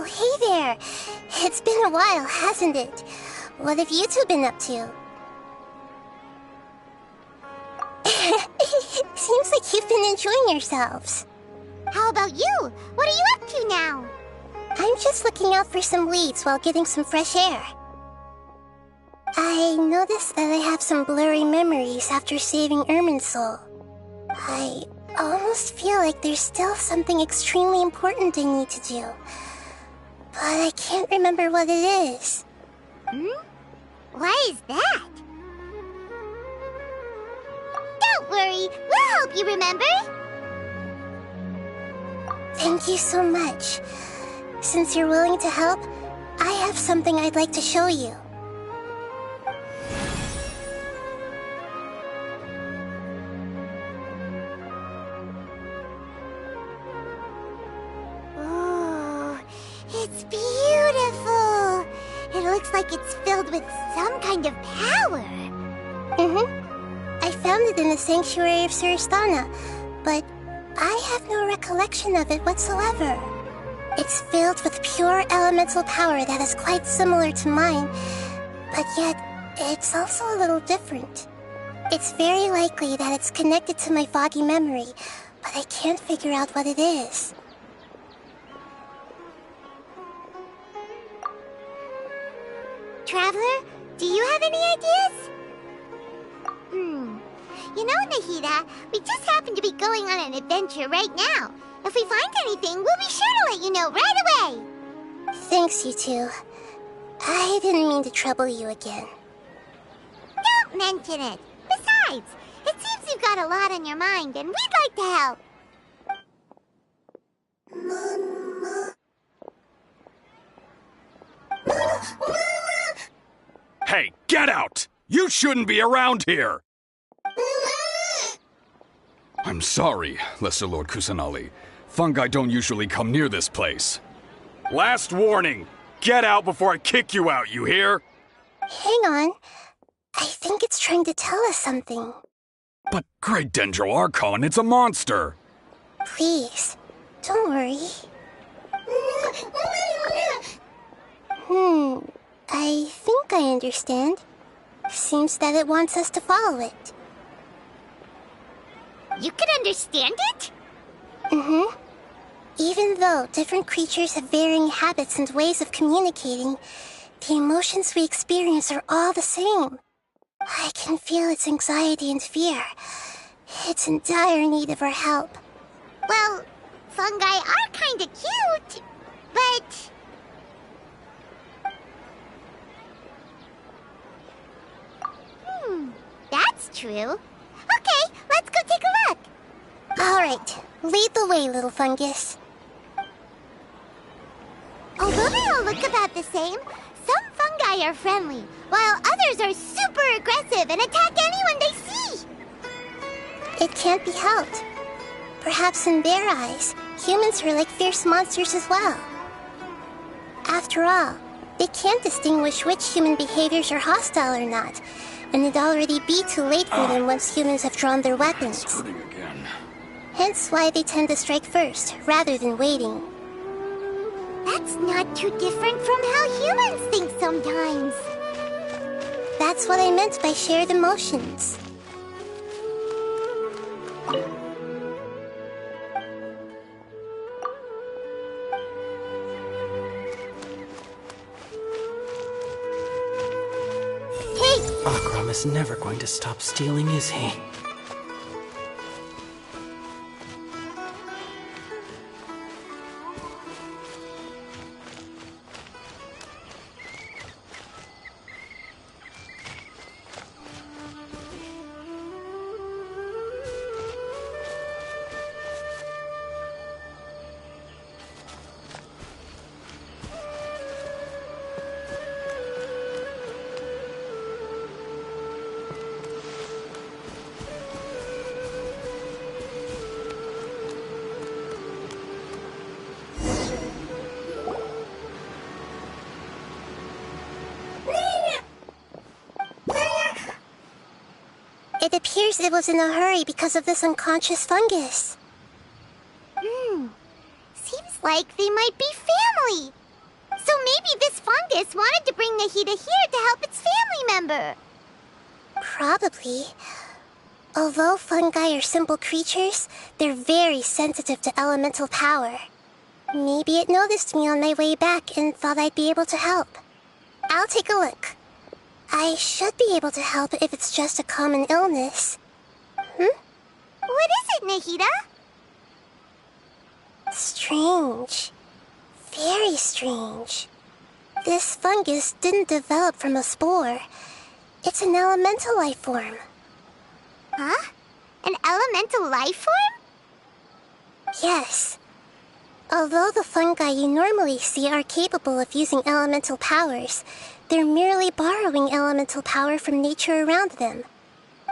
Oh, hey there. It's been a while, hasn't it? What have you two been up to? Seems like you've been enjoying yourselves. How about you? What are you up to now? I'm just looking out for some leads while getting some fresh air. I noticed that I have some blurry memories after saving Ermin's soul. I almost feel like there's still something extremely important I need to do. But I can't remember what it is. Why is that? Don't worry, we'll help you remember. Thank you so much. Since you're willing to help, I have something I'd like to show you. It's beautiful! It looks like it's filled with some kind of power. I found it in the sanctuary of Suristana, but I have no recollection of it whatsoever. It's filled with pure elemental power that is quite similar to mine, but yet it's also a little different. It's very likely that it's connected to my foggy memory, but I can't figure out what it is. Traveler, do you have any ideas? You know, Nahida, we just happen to be going on an adventure right now. If we find anything, we'll be sure to let you know right away. Thanks, you two. I didn't mean to trouble you again. Don't mention it. Besides, it seems you've got a lot on your mind, and we'd like to help. Hey, get out! You shouldn't be around here! I'm sorry, Lesser Lord Kusanali. Fungi don't usually come near this place. Last warning! Get out before I kick you out, you hear? Hang on. I think it's trying to tell us something. But Great Dendro Archon, it's a monster! Please, don't worry. I think I understand. Seems that it wants us to follow it. You can understand it? Even though different creatures have varying habits and ways of communicating, the emotions we experience are all the same. I can feel its anxiety and fear. It's in dire need of our help. Well, fungi are kinda cute, but... that's true. Okay, let's go take a look. All right, lead the way, little fungus. Although they all look about the same, some fungi are friendly, while others are super aggressive and attack anyone they see. It can't be helped. Perhaps in their eyes, humans are like fierce monsters as well. After all, they can't distinguish which human behaviors are hostile or not, and it'd already be too late for them once humans have drawn their weapons. It's hurting again. Hence why they tend to strike first, rather than waiting. That's not too different from how humans think sometimes. That's what I meant by shared emotions. Akram is never going to stop stealing, is he? It appears it was in a hurry because of this unconscious fungus. Seems like they might be family. fungus wanted to bring Nahida here to help its family member. Probably. Although fungi are simple creatures, they're very sensitive to elemental power. Maybe it noticed me on my way back and thought I'd be able to help. I'll take a look. I should be able to help if it's just a common illness. What is it, Nahida? Strange. Very strange. This fungus didn't develop from a spore. It's an elemental life form. Huh? An elemental life form? Yes. Although the fungi you normally see are capable of using elemental powers, they're merely borrowing elemental power from nature around them.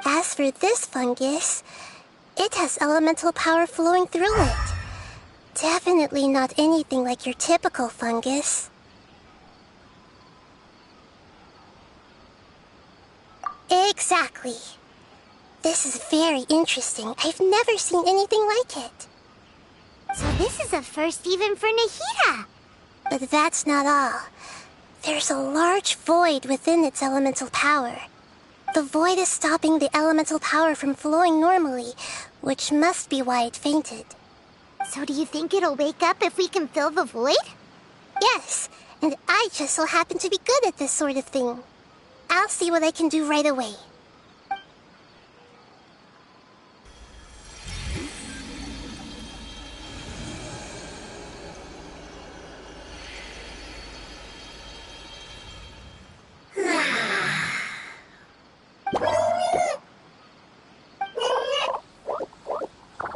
As for this fungus, it has elemental power flowing through it. Definitely not anything like your typical fungus. Exactly. This is very interesting. I've never seen anything like it. So this is a first even for Nahida. But that's not all. There's a large void within its elemental power. The void is stopping the elemental power from flowing normally, which must be why it fainted. So do you think it'll wake up if we can fill the void? Yes, and I just so happen to be good at this sort of thing. I'll see what I can do right away.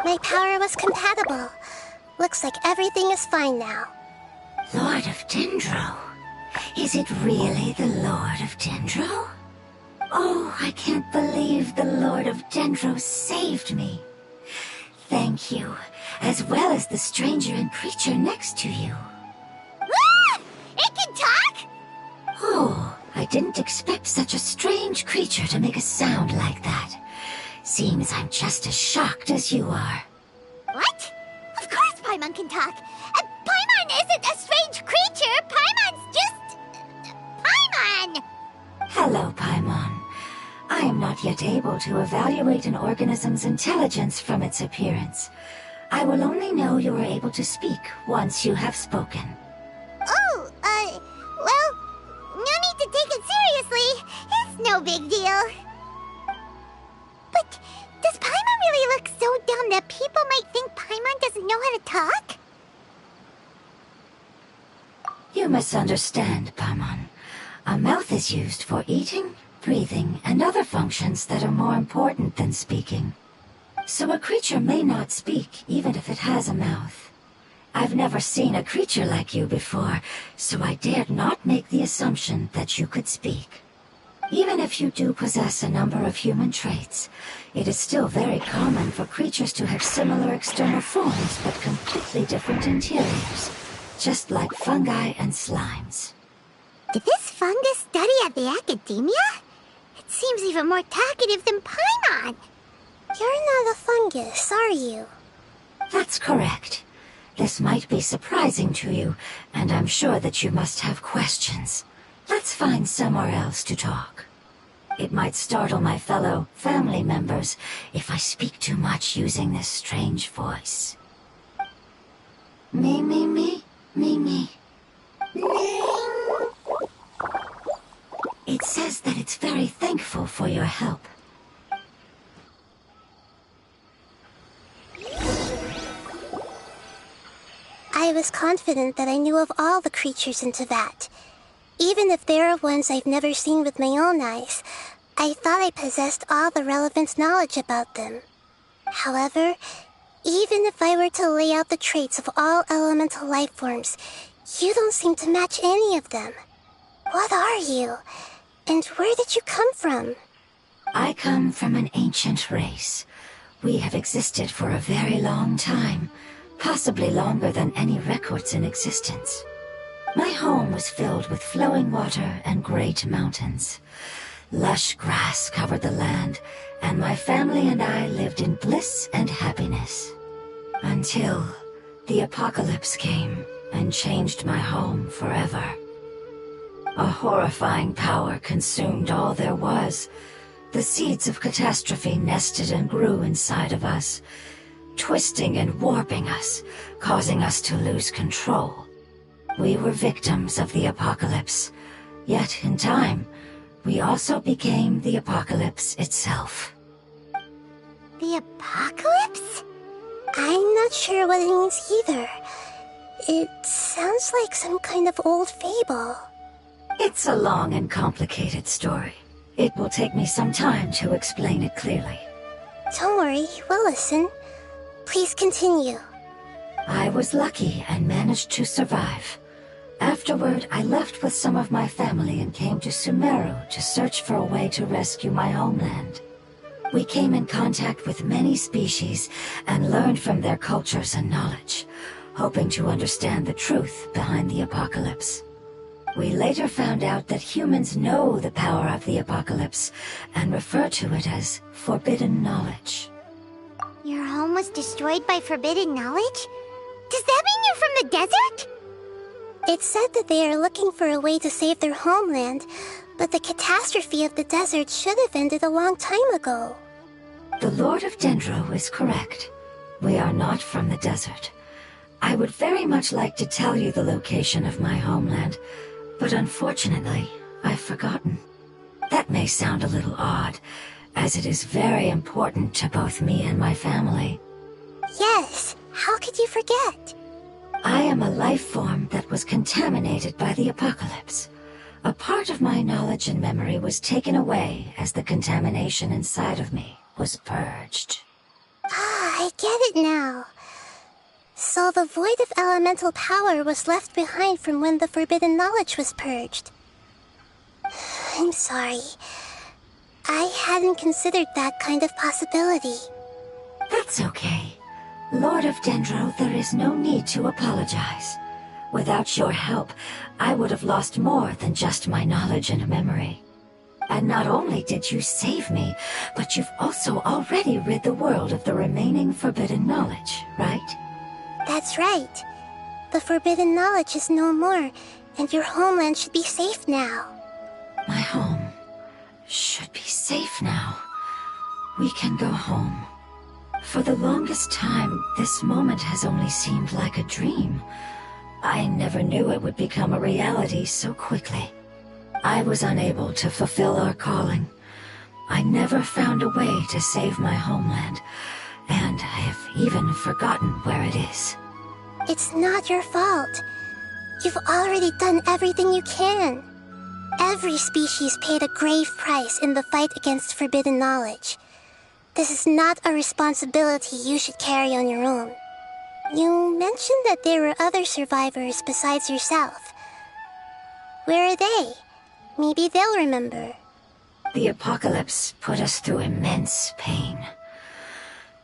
My power was compatible. Looks like everything is fine now. Lord of Dendro? Is it really the Lord of Dendro? Oh, I can't believe the Lord of Dendro saved me. Thank you, as well as the stranger and creature next to you. Ah! It can talk? Oh, I didn't expect such a strange creature to make a sound like that. Seems I'm just as shocked as you are. What? Of course Paimon can talk. Paimon isn't a strange creature. Paimon's just... Paimon! Hello, Paimon. I am not yet able to evaluate an organism's intelligence from its appearance. I will only know you are able to speak once you have spoken. Oh, well, no need to take it seriously. It's no big deal. But does Paimon really look so dumb that people might think Paimon doesn't know how to talk? You misunderstand, Paimon. A mouth is used for eating, breathing, and other functions that are more important than speaking. So a creature may not speak, even if it has a mouth. I've never seen a creature like you before, so I dared not make the assumption that you could speak. Even if you do possess a number of human traits, it is still very common for creatures to have similar external forms but completely different interiors, just like fungi and slimes. Did this fungus study at the academia? It seems even more talkative than Paimon. You're not a fungus, are you? That's correct. This might be surprising to you, and I'm sure that you must have questions. Let's find somewhere else to talk. It might startle my fellow family members if I speak too much using this strange voice. Me, me, me, me, me. It says that it's very thankful for your help. I was confident that I knew of all the creatures in Teyvat. Even if there are ones I've never seen with my own eyes, I thought I possessed all the relevant knowledge about them. However, even if I were to lay out the traits of all elemental life forms, you don't seem to match any of them. What are you? And where did you come from? I come from an ancient race. We have existed for a very long time, possibly longer than any records in existence. My home was filled with flowing water and great mountains. Lush grass covered the land, and my family and I lived in bliss and happiness. Until the apocalypse came and changed my home forever. A horrifying power consumed all there was. The seeds of catastrophe nested and grew inside of us, twisting and warping us, causing us to lose control. We were victims of the apocalypse, yet in time, we also became the apocalypse itself. The apocalypse? I'm not sure what it means either. It sounds like some kind of old fable. It's a long and complicated story. It will take me some time to explain it clearly. Don't worry, we'll listen. Please continue. I was lucky and managed to survive. Afterward, I left with some of my family and came to Sumeru to search for a way to rescue my homeland. We came in contact with many species and learned from their cultures and knowledge, hoping to understand the truth behind the apocalypse. We later found out that humans know the power of the apocalypse and refer to it as forbidden knowledge. Your home was destroyed by forbidden knowledge? Does that mean you're from the desert? It said that they are looking for a way to save their homeland, but the catastrophe of the desert should have ended a long time ago. The Lord of Dendro is correct. We are not from the desert. I would very much like to tell you the location of my homeland, but unfortunately, I've forgotten. That may sound a little odd, as it is very important to both me and my family. Yes, how could you forget? I am a life form that was contaminated by the apocalypse. A part of my knowledge and memory was taken away as the contamination inside of me was purged. Ah, I get it now. So the void of elemental power was left behind from when the forbidden knowledge was purged. I'm sorry. I hadn't considered that kind of possibility. That's okay. Lord of Dendro, there is no need to apologize. Without your help, I would have lost more than just my knowledge and memory. And not only did you save me, but you've also already rid the world of the remaining forbidden knowledge, right? That's right. The forbidden knowledge is no more, and your homeland should be safe now. My home should be safe now. We can go home. For the longest time, this moment has only seemed like a dream. I never knew it would become a reality so quickly. I was unable to fulfill our calling. I never found a way to save my homeland, and I have even forgotten where it is. It's not your fault. You've already done everything you can. Every species paid a grave price in the fight against forbidden knowledge. This is not a responsibility you should carry on your own. You mentioned that there were other survivors besides yourself. Where are they? Maybe they'll remember. The apocalypse put us through immense pain.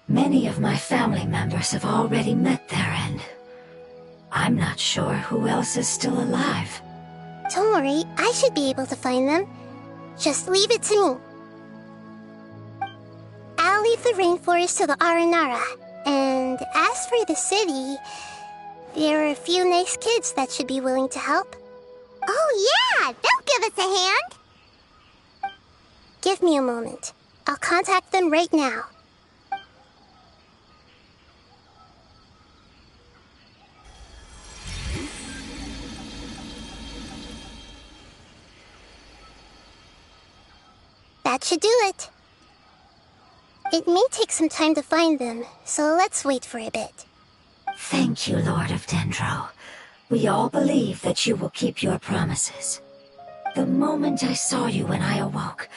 Many of my family members have already met their end. I'm not sure who else is still alive. Don't worry, I should be able to find them. Just leave it to me. I'll leave the rainforest to the Aranara. And as for the city, there are a few nice kids that should be willing to help. Oh yeah, they'll give us a hand. Give me a moment. I'll contact them right now. That should do it. It may take some time to find them, so let's wait for a bit. Thank you, Lord of Dendro. We all believe that you will keep your promises. The moment I saw you when I awoke,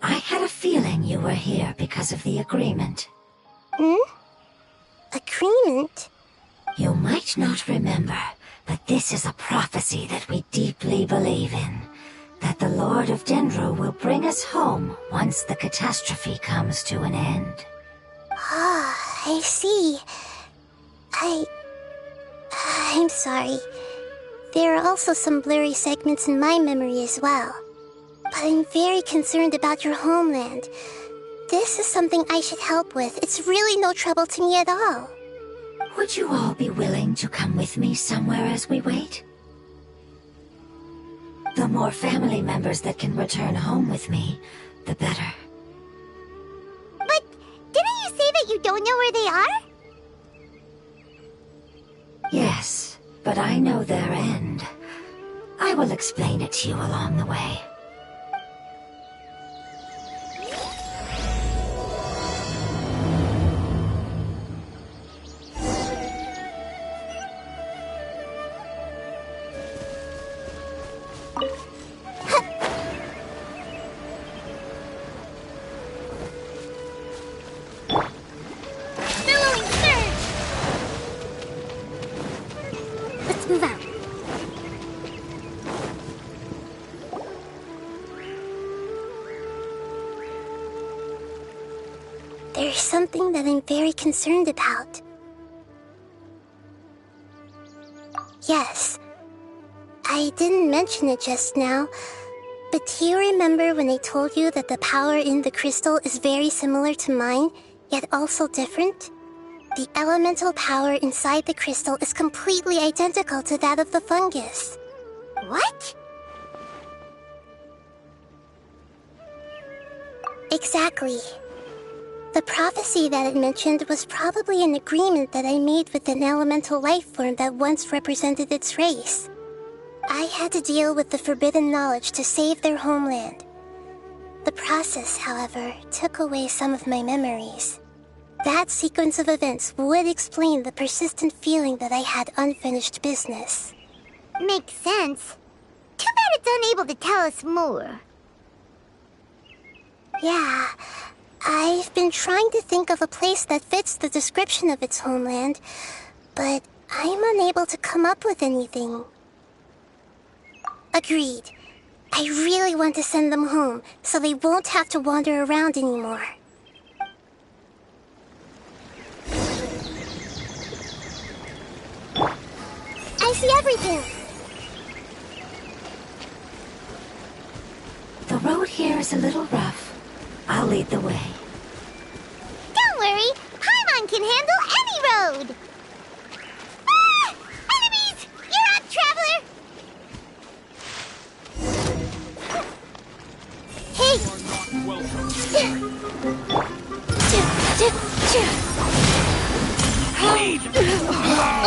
I had a feeling you were here because of the agreement. Agreement? You might not remember, but this is a prophecy that we deeply believe in. That the Lord of Dendro will bring us home once the catastrophe comes to an end. Ah, I see. I'm sorry. There are also some blurry segments in my memory as well. But I'm very concerned about your homeland. This is something I should help with. It's really no trouble to me at all. Would you all be willing to come with me somewhere as we wait? The more family members that can return home with me, the better. But didn't you say that you don't know where they are? Yes, but I know their end. I will explain it to you along the way. There's something that I'm very concerned about. Yes, I didn't mention it just now, but do you remember when I told you that the power in the crystal is very similar to mine, yet also different? The elemental power inside the crystal is completely identical to that of the fungus. What? Exactly. The prophecy that it mentioned was probably an agreement that I made with an elemental life form that once represented its race. I had to deal with the forbidden knowledge to save their homeland. The process, however, took away some of my memories. That sequence of events would explain the persistent feeling that I had unfinished business. Makes sense. Too bad it's unable to tell us more. Yeah, I've been trying to think of a place that fits the description of its homeland, but I'm unable to come up with anything. Agreed. I really want to send them home, so they won't have to wander around anymore. I see everything! The road here is a little rough. I'll lead the way. Don't worry, Paimon can handle any road! Ah! Enemies! You're up, traveler! Hey!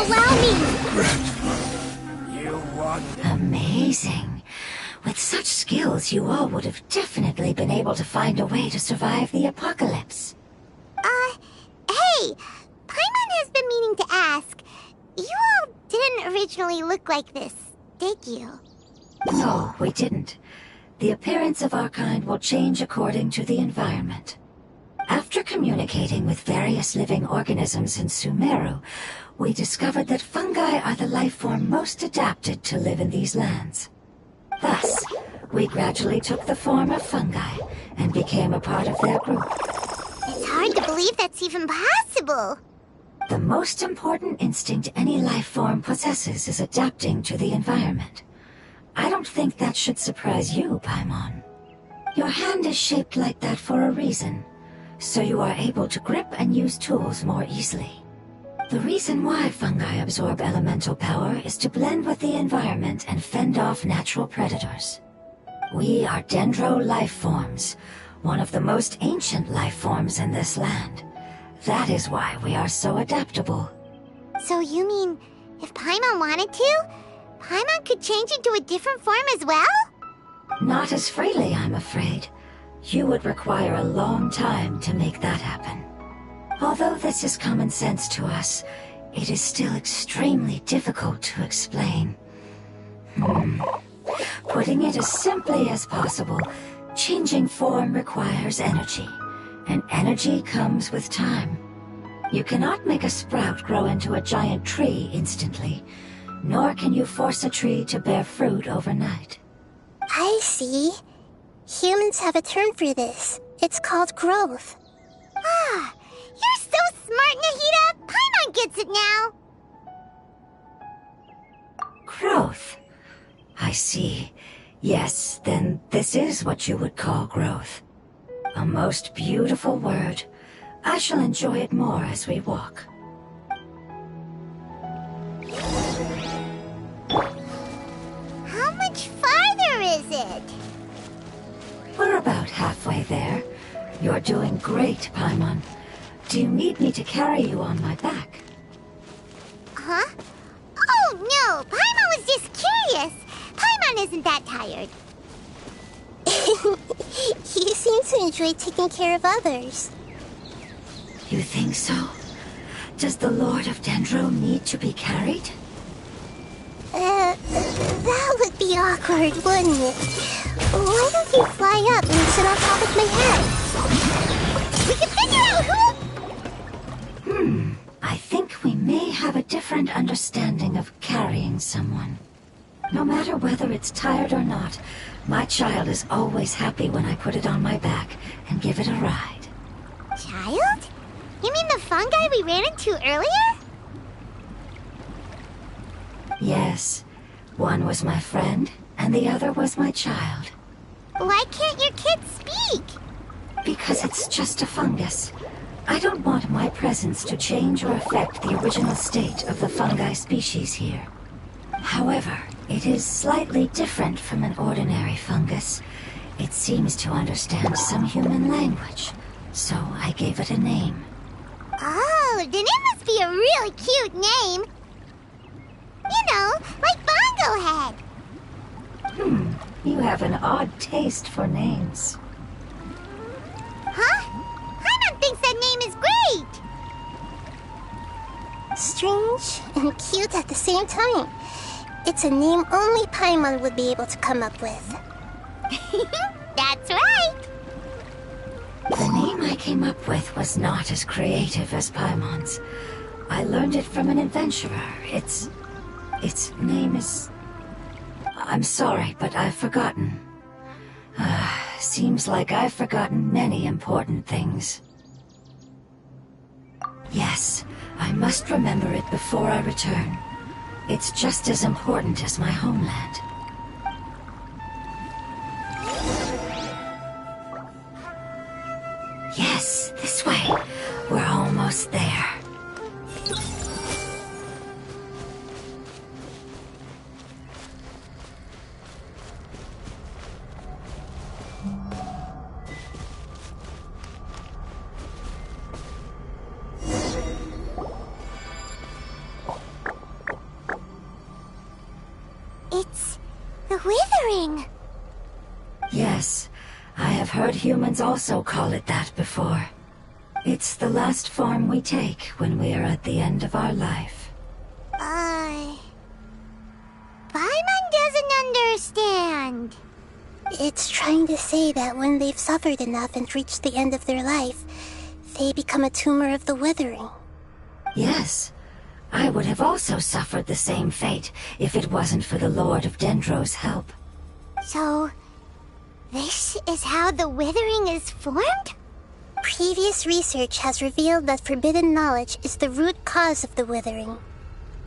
Allow me! You want Amazing. With such skills, you all would have definitely been able to find a way to survive the apocalypse. Hey! Paimon has been meaning to ask. You all didn't originally look like this, did you? No, we didn't. The appearance of our kind will change according to the environment. After communicating with various living organisms in Sumeru, we discovered that fungi are the life form most adapted to live in these lands. Thus, we gradually took the form of fungi and became a part of their group. It's hard to believe that's even possible. The most important instinct any life form possesses is adapting to the environment. I don't think that should surprise you, Paimon. Your hand is shaped like that for a reason, so you are able to grip and use tools more easily. The reason why fungi absorb elemental power is to blend with the environment and fend off natural predators. We are dendro life forms, one of the most ancient life forms in this land. That is why we are so adaptable. So you mean, if Paimon wanted to, Paimon could change into a different form as well? Not as freely, I'm afraid. You would require a long time to make that happen. Although this is common sense to us, it is still extremely difficult to explain. Putting it as simply as possible, changing form requires energy, and energy comes with time. You cannot make a sprout grow into a giant tree instantly, nor can you force a tree to bear fruit overnight. I see. Humans have a term for this. It's called growth. Ah, you're so smart, Nahida! Paimon gets it now! Growth. I see. Yes, then this is what you would call growth. A most beautiful word. I shall enjoy it more as we walk. How much farther is it. We're about halfway there. You're doing great, Paimon. Do you need me to carry you on my back? Huh? Oh, no! Paimon was just curious. Paimon isn't that tired. You seem to enjoy taking care of others. You think so? Does the Lord of Dendro need to be carried? That would be awkward, wouldn't it? Why don't you fly up and sit on top of my head? We can figure out who... I think we may have a different understanding of carrying someone. No matter whether it's tired or not, my child is always happy when I put it on my back and give it a ride. Child? You mean the fungi we ran into earlier? Yes. One was my friend, and the other was my child. Why can't your kid speak? Because it's just a fungus. I don't want my presence to change or affect the original state of the fungi species here. However, it is slightly different from an ordinary fungus. It seems to understand some human language, so I gave it a name. Oh, then it must be a really cute name. You know, like Bongo Head. You have an odd taste for names. Huh? Paimon thinks that name is great. Strange and cute at the same time. It's a name only Paimon would be able to come up with. That's right. The name I came up with was not as creative as Paimon's. I learned it from an adventurer. Its name is... I'm sorry, but I've forgotten. Seems like I've forgotten many important things. Yes, I must remember it before I return. It's just as important as my homeland. Yes, this way. We're almost there. It's the Withering. Yes, I have heard humans also call it that before. It's the last form we take when we are at the end of our life. Paimon doesn't understand. It's trying to say that when they've suffered enough and reached the end of their life, they become a tumor of the Withering. Yes, I would have also suffered the same fate if it wasn't for the Lord of Dendro's help. So, this is how the Withering is formed? Previous research has revealed that forbidden knowledge is the root cause of the Withering.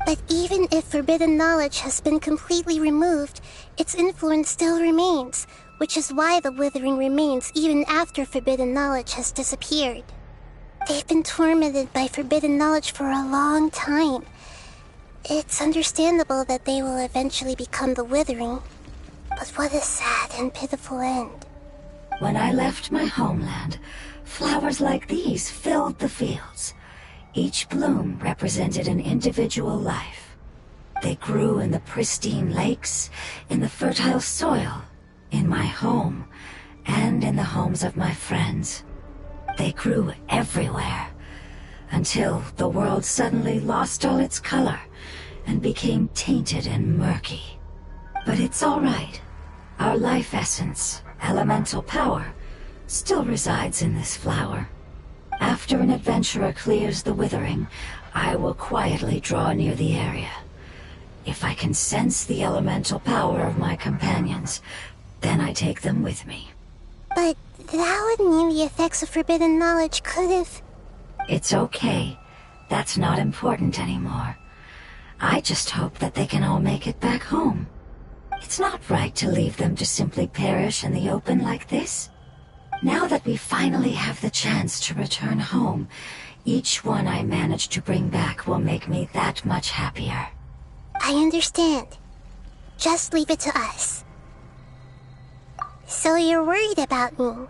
But even if forbidden knowledge has been completely removed, its influence still remains, which is why the Withering remains even after forbidden knowledge has disappeared. They've been tormented by forbidden knowledge for a long time. It's understandable that they will eventually become the Withering, but what a sad and pitiful end. When I left my homeland, flowers like these filled the fields. Each bloom represented an individual life. They grew in the pristine lakes, in the fertile soil, in my home, and in the homes of my friends. They grew everywhere, until the world suddenly lost all its color and became tainted and murky. But it's all right. Our life essence, elemental power, still resides in this flower. After an adventurer clears the Withering, I will quietly draw near the area. If I can sense the elemental power of my companions, then I take them with me. But that would mean the effects of forbidden knowledge could have... It's okay. That's not important anymore. I just hope that they can all make it back home. It's not right to leave them to simply perish in the open like this. Now that we finally have the chance to return home, each one I manage to bring back will make me that much happier. I understand. Just leave it to us. So you're worried about me.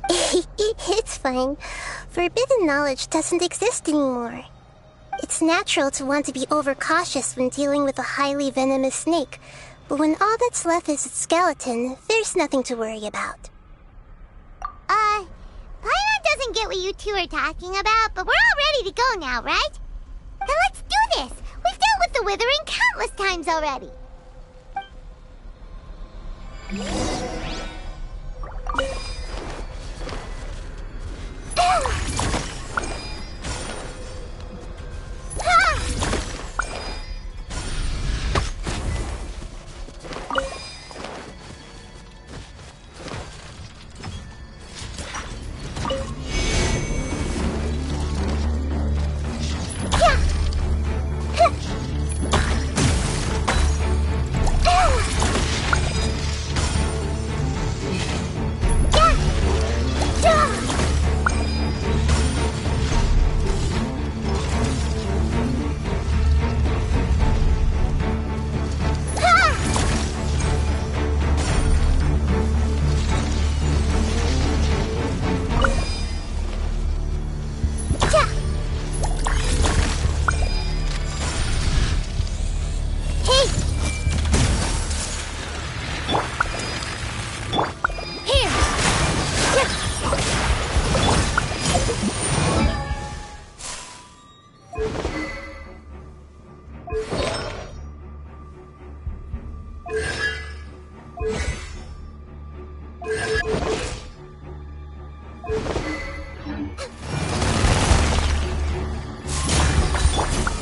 It's fine. Forbidden knowledge doesn't exist anymore. It's natural to want to be overcautious when dealing with a highly venomous snake, but when all that's left is its skeleton, there's nothing to worry about. Paimon doesn't get what you two are talking about, but we're all ready to go now, right? Then let's do this! We've dealt with the Withering countless times already!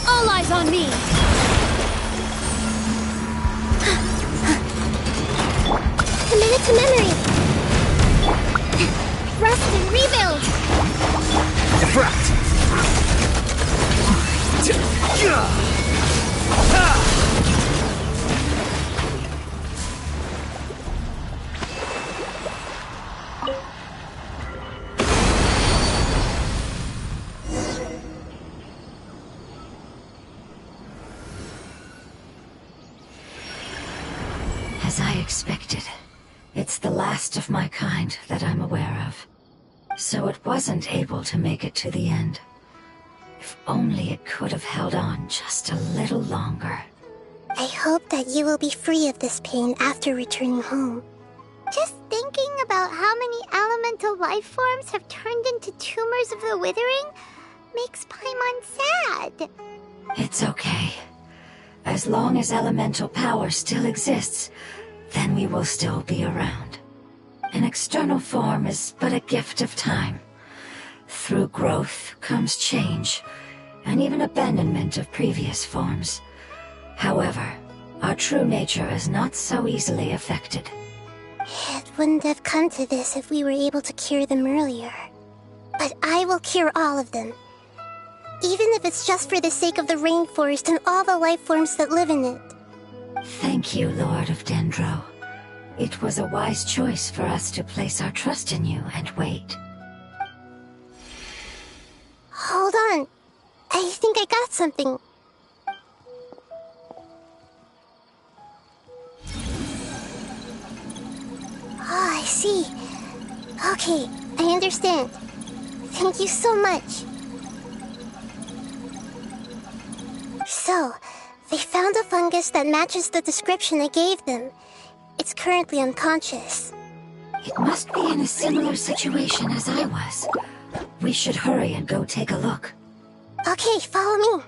All eyes on me! Commit it to memory! Rest and rebuild! Deflect! As I expected, it's the last of my kind that I'm aware of. So it wasn't able to make it to the end. If only it could have held on just a little longer. I hope that you will be free of this pain after returning home. Just thinking about how many elemental life forms have turned into tumors of the Withering makes Paimon sad. It's okay. As long as elemental power still exists, then we will still be around. An external form is but a gift of time. Through growth comes change, and even abandonment of previous forms. However, our true nature is not so easily affected. It wouldn't have come to this if we were able to cure them earlier. But I will cure all of them. Even if it's just for the sake of the rainforest and all the life forms that live in it. Thank you, Lord of Dendro. It was a wise choice for us to place our trust in you and wait. Hold on. I think I got something. Oh, I see. Okay, I understand. Thank you so much. So, they found a fungus that matches the description I gave them. It's currently unconscious. It must be in a similar situation as I was. We should hurry and go take a look. Okay, follow me.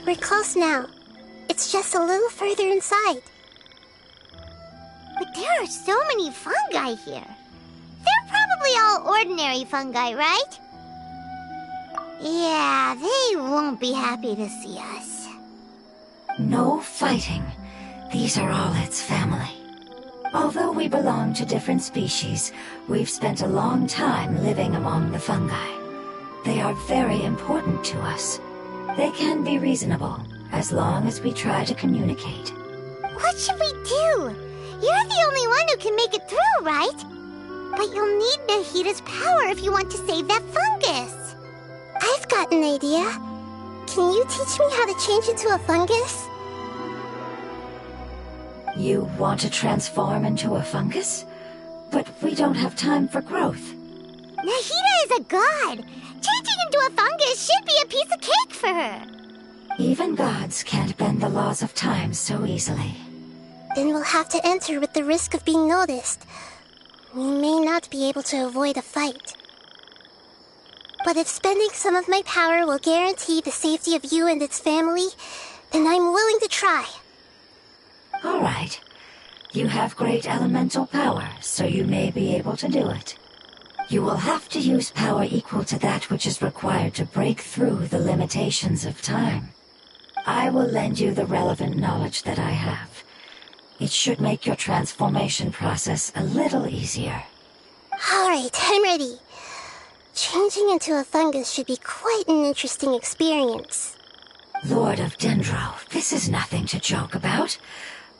We're close now. It's just a little further inside. But there are so many fungi here. They're probably all ordinary fungi, right? Yeah, they won't be happy to see us. No fighting. These are all its family. Although we belong to different species, we've spent a long time living among the fungi. They are very important to us. They can be reasonable, as long as we try to communicate. What should we do? You're the only one who can make it through, right? But you'll need Nahida's power if you want to save that fungus. I've got an idea. Can you teach me how to change into a fungus? You want to transform into a fungus? But we don't have time for growth. Nahida is a god. Changing into a fungus should be a piece of cake for her. Even gods can't bend the laws of time so easily. Then we'll have to enter with the risk of being noticed. We may not be able to avoid a fight. But if spending some of my power will guarantee the safety of you and its family, then I'm willing to try. All right. You have great elemental power, so you may be able to do it. You will have to use power equal to that which is required to break through the limitations of time. I will lend you the relevant knowledge that I have. It should make your transformation process a little easier. All right, I'm ready. Changing into a fungus should be quite an interesting experience. Lord of Dendro, this is nothing to joke about.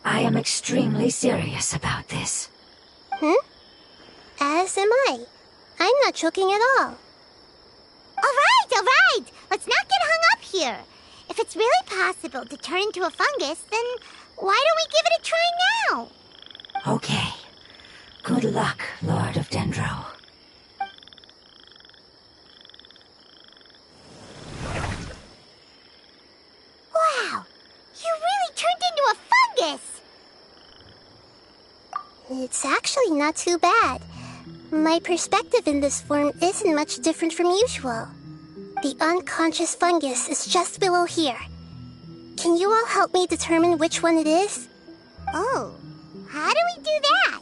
I am extremely serious about this. As am I. I'm not joking at all. All right. Let's not get hung up here. If it's really possible to turn into a fungus, then why don't we give it a try now? Okay. Good luck, Lord of Dendro. Wow, you really turned into a fungus! It's actually not too bad. My perspective in this form isn't much different from usual. The unconscious fungus is just below here. Can you all help me determine which one it is? Oh, how do we do that?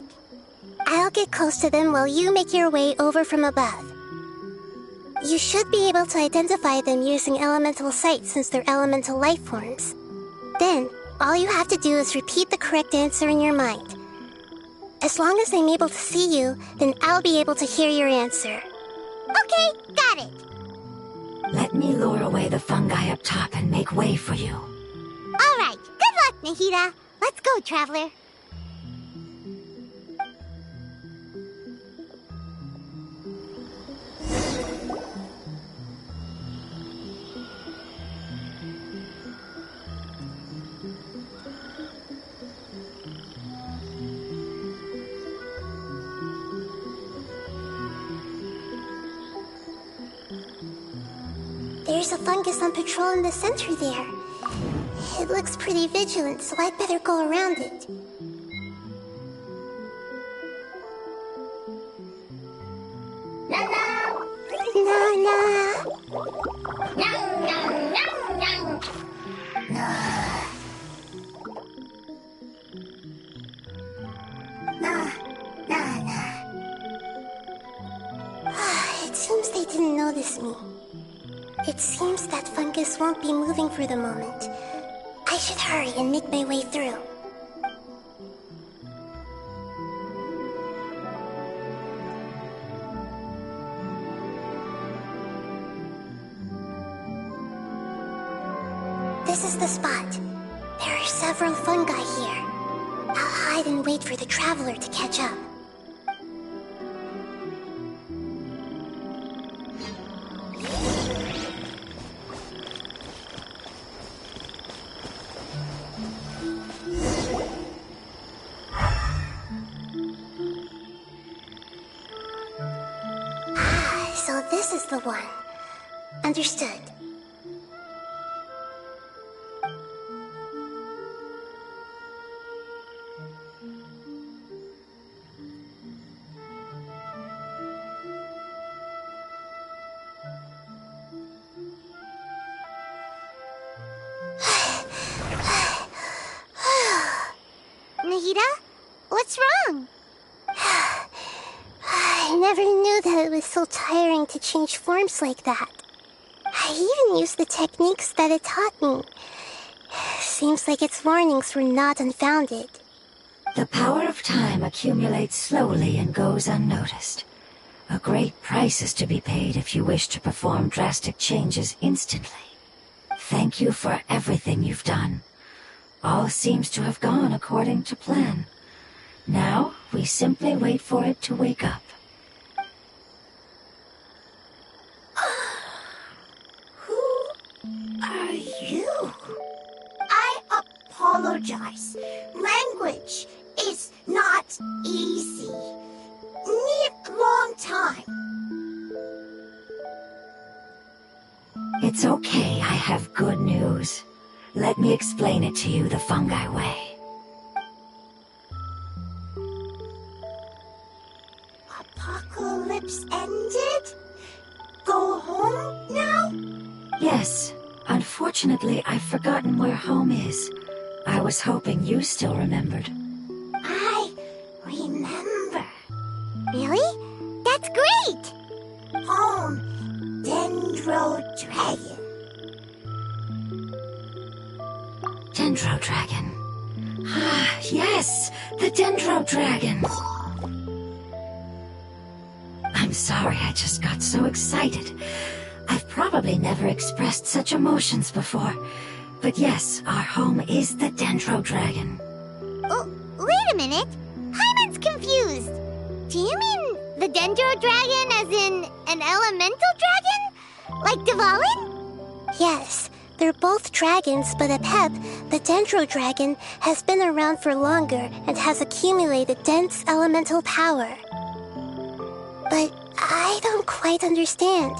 I'll get close to them while you make your way over from above. You should be able to identify them using elemental sight since they're elemental life forms. Then, all you have to do is repeat the correct answer in your mind. As long as I'm able to see you, then I'll be able to hear your answer. Okay, got it. Let me lure away the fungi up top and make way for you. All right, good luck, Nahida. Let's go, Traveler. There's a fungus on patrol in the center there. It looks pretty vigilant, so I'd better go around it. It seems they didn't notice me. It seems that fungus won't be moving for the moment. I should hurry and make my way through. This is the spot. There are several fungi here. I'll hide and wait for the traveler to catch up. So this is the one. Understood. Nahida, what's wrong? I never knew that it was so tiring to change forms like that. I even used the techniques that it taught me. Seems like its warnings were not unfounded. The power of time accumulates slowly and goes unnoticed. A great price is to be paid if you wish to perform drastic changes instantly. Thank you for everything you've done. All seems to have gone according to plan. Now, we simply wait for it to wake up. Who are you? I apologize. Language is not easy. Need long time. It's okay, I have good news. Let me explain it to you the fungi way. Apocalypse ended? Go home now? Yes. Unfortunately, I've forgotten where home is. I was hoping you still remembered. I remember. Really? That's great! Home, Dendro Dragon. Dendro Dragon. Ah, yes! The Dendro Dragon! I'm sorry, I just got so excited. I've probably never expressed such emotions before. But yes, our home is the Dendro Dragon. Oh, wait a minute. Paimon's confused. Do you mean the Dendro Dragon as in an elemental dragon? Like Dvalin? Yes, they're both dragons, but Apep, the Dendro Dragon, has been around for longer and has accumulated dense elemental power. But I don't quite understand.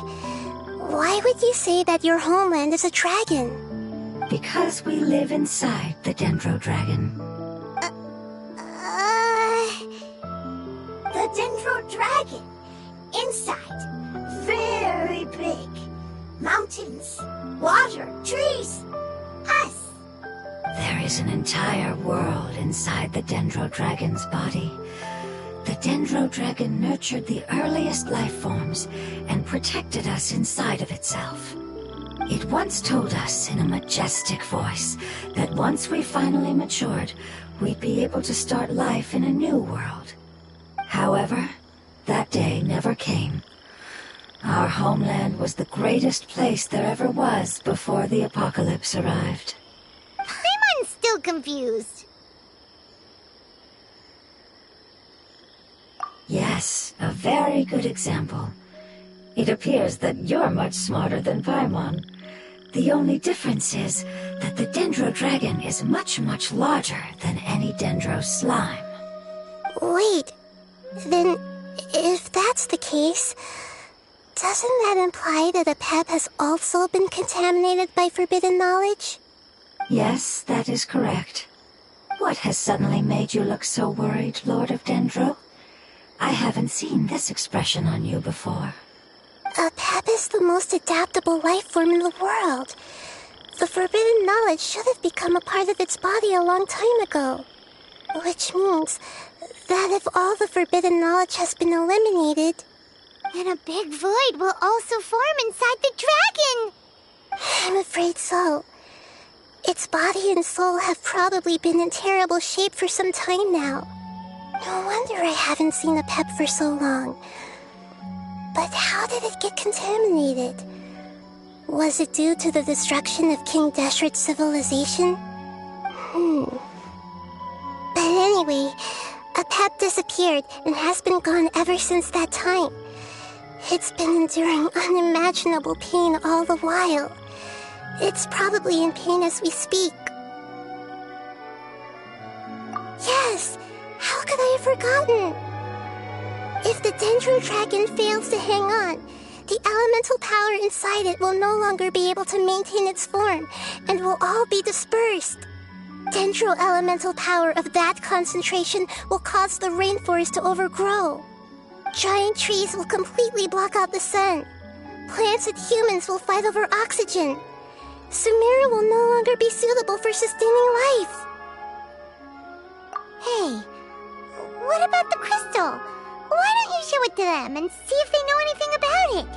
Why would you say that your homeland is a dragon? Because we live inside the Dendro Dragon. The Dendro Dragon. Inside. Very big. Mountains, water, trees. Us. There is an entire world inside the Dendro Dragon's body. The Dendro Dragon nurtured the earliest life forms and protected us inside of itself. It once told us in a majestic voice that once we finally matured, we'd be able to start life in a new world. However, that day never came. Our homeland was the greatest place there ever was before the apocalypse arrived. Paimon's still confused. Yes, a very good example. It appears that you're much smarter than Paimon. The only difference is that the Dendro Dragon is much, much larger than any Dendro slime. Wait, then if that's the case, doesn't that imply that Apep has also been contaminated by forbidden knowledge? Yes, that is correct. What has suddenly made you look so worried, Lord of Dendro? I haven't seen this expression on you before. Apep is the most adaptable life form in the world. The forbidden knowledge should have become a part of its body a long time ago. Which means that if all the forbidden knowledge has been eliminated, then a big void will also form inside the dragon! I'm afraid so. Its body and soul have probably been in terrible shape for some time now. No wonder I haven't seen Apep for so long. But how did it get contaminated? Was it due to the destruction of King Deshret's civilization? But anyway, Apep disappeared and has been gone ever since that time. It's been enduring unimaginable pain all the while. It's probably in pain as we speak. Yes! How could I have forgotten? If the Dendro Dragon fails to hang on, the elemental power inside it will no longer be able to maintain its form and will all be dispersed. Dendro elemental power of that concentration will cause the rainforest to overgrow. Giant trees will completely block out the sun. Plants and humans will fight over oxygen. Sumeru will no longer be suitable for sustaining life. Hey, what about the crystal? Why don't you show it to them and see if they know anything about it?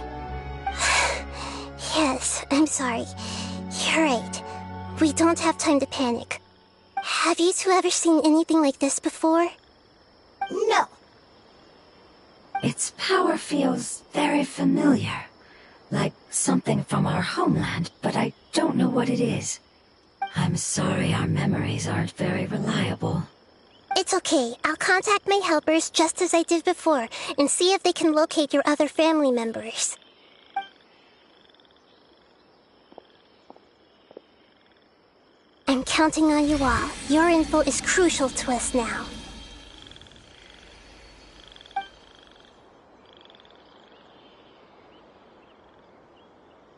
Yes, I'm sorry. You're right. We don't have time to panic. Have you two ever seen anything like this before? No. Its power feels very familiar. Like something from our homeland, but I don't know what it is. I'm sorry our memories aren't very reliable. It's okay. I'll contact my helpers just as I did before and see if they can locate your other family members. I'm counting on you all. Your info is crucial to us now.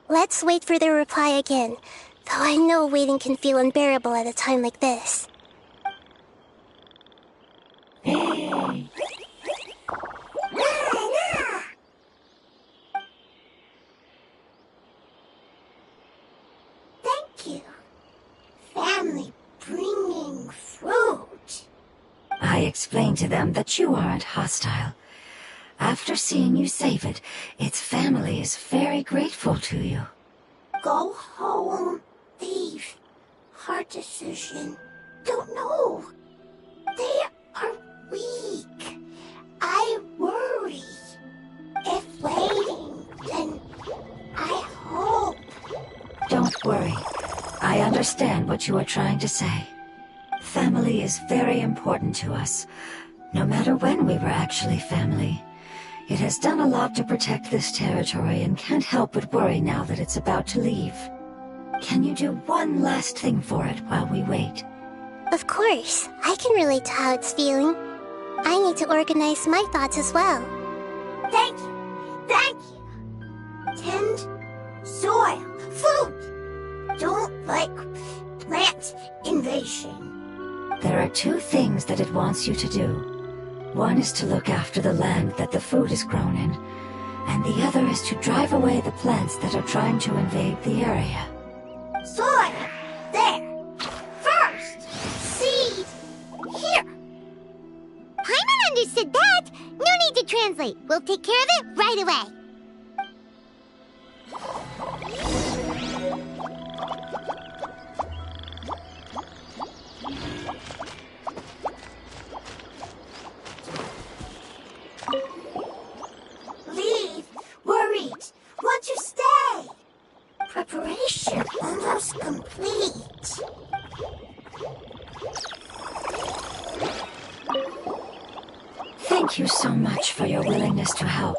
Let's wait for their reply again, though I know waiting can feel unbearable at a time like this. Thank you. Family bringing fruit. I explained to them that you aren't hostile. After seeing you save it, its family is very grateful to you. Go home. Leave. Hard decision. Don't know. They are weak. I worry. If waiting, then I hope. Don't worry. I understand what you are trying to say. Family is very important to us, no matter when we were actually family. It has done a lot to protect this territory and can't help but worry now that it's about to leave. Can you do one last thing for it while we wait? Of course, I can relate to how it's feeling. I need to organize my thoughts as well. Thank you. Thank you. Tend soil. Food. Don't like plant invasion. There are two things that it wants you to do. One is to look after the land that the food is grown in, and the other is to drive away the plants that are trying to invade the area. Soil. There. First. Seed. Here. Paimon understood that. No need to translate. We'll take care of it right away. Leave. Worried. Want to stay. Preparation almost complete. Thank you so much for your willingness to help.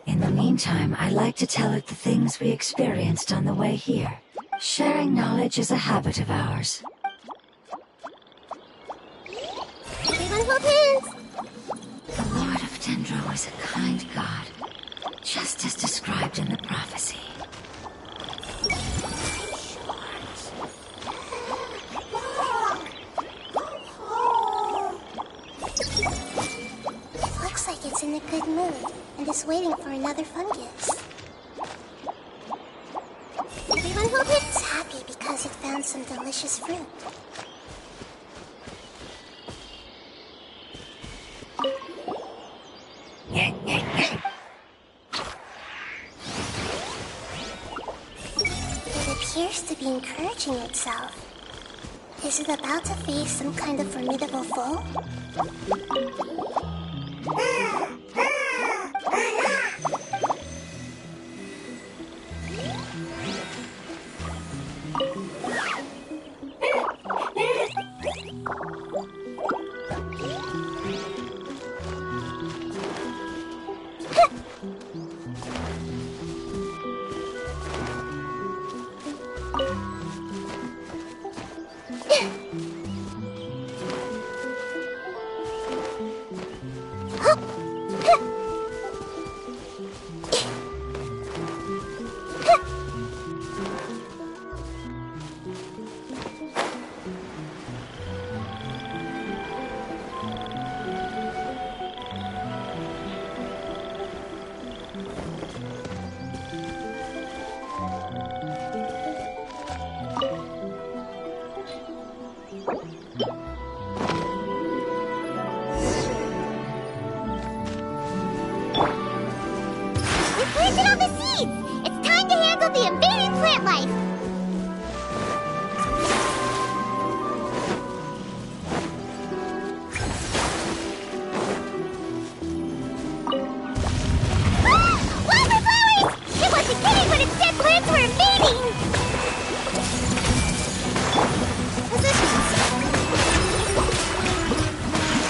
In the meantime, I'd like to tell it the things we experienced on the way here. Sharing knowledge is a habit of ours. Everyone hold hands! The Lord of Dendro is a kind god, just as described in the prophecy. It looks like it's in a good mood and is waiting for another fungus. Everyone hold hands! It's happy because it found some delicious fruit. It appears to be encouraging itself. Is it about to face some kind of formidable foe?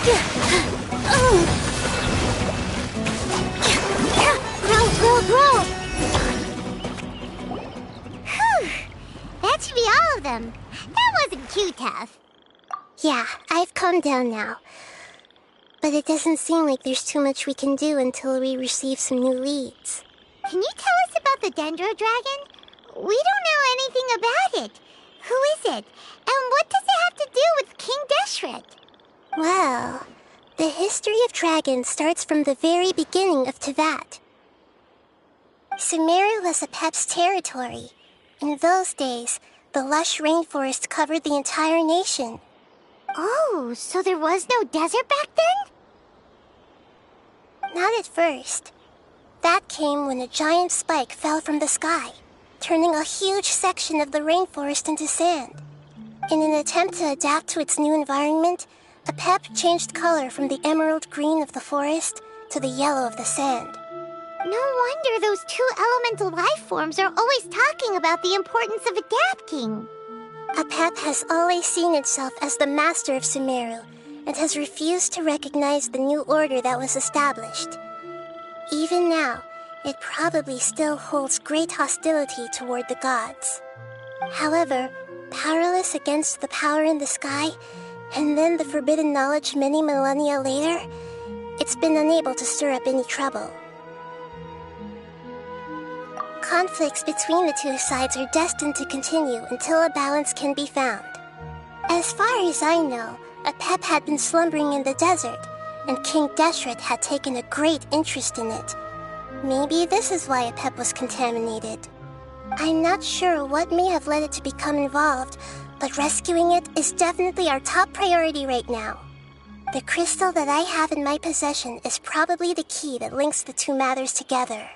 Grow! Whew! That should be all of them. That wasn't too tough. Yeah, I've calmed down now. But it doesn't seem like there's too much we can do until we receive some new leads. Can you tell us about the Dendro Dragon? We don't know anything about it. Who is it? And what does it have to do with King Deshret? Well, the history of dragons starts from the very beginning of Teyvat. Sumeru was Apep's territory. In those days, the lush rainforest covered the entire nation. Oh, so there was no desert back then? Not at first. That came when a giant spike fell from the sky, turning a huge section of the rainforest into sand. In an attempt to adapt to its new environment, Apep changed color from the emerald green of the forest to the yellow of the sand. No wonder those two elemental life forms are always talking about the importance of adapting. Apep has always seen itself as the master of Sumeru and has refused to recognize the new order that was established. Even now, it probably still holds great hostility toward the gods. However, powerless against the power in the sky, and then the forbidden knowledge many millennia later, it's been unable to stir up any trouble. Conflicts between the two sides are destined to continue until a balance can be found. As far as I know, Apep had been slumbering in the desert, and King Deshret had taken a great interest in it. Maybe this is why Apep was contaminated. I'm not sure what may have led it to become involved, but rescuing it is definitely our top priority right now. The crystal that I have in my possession is probably the key that links the two matters together.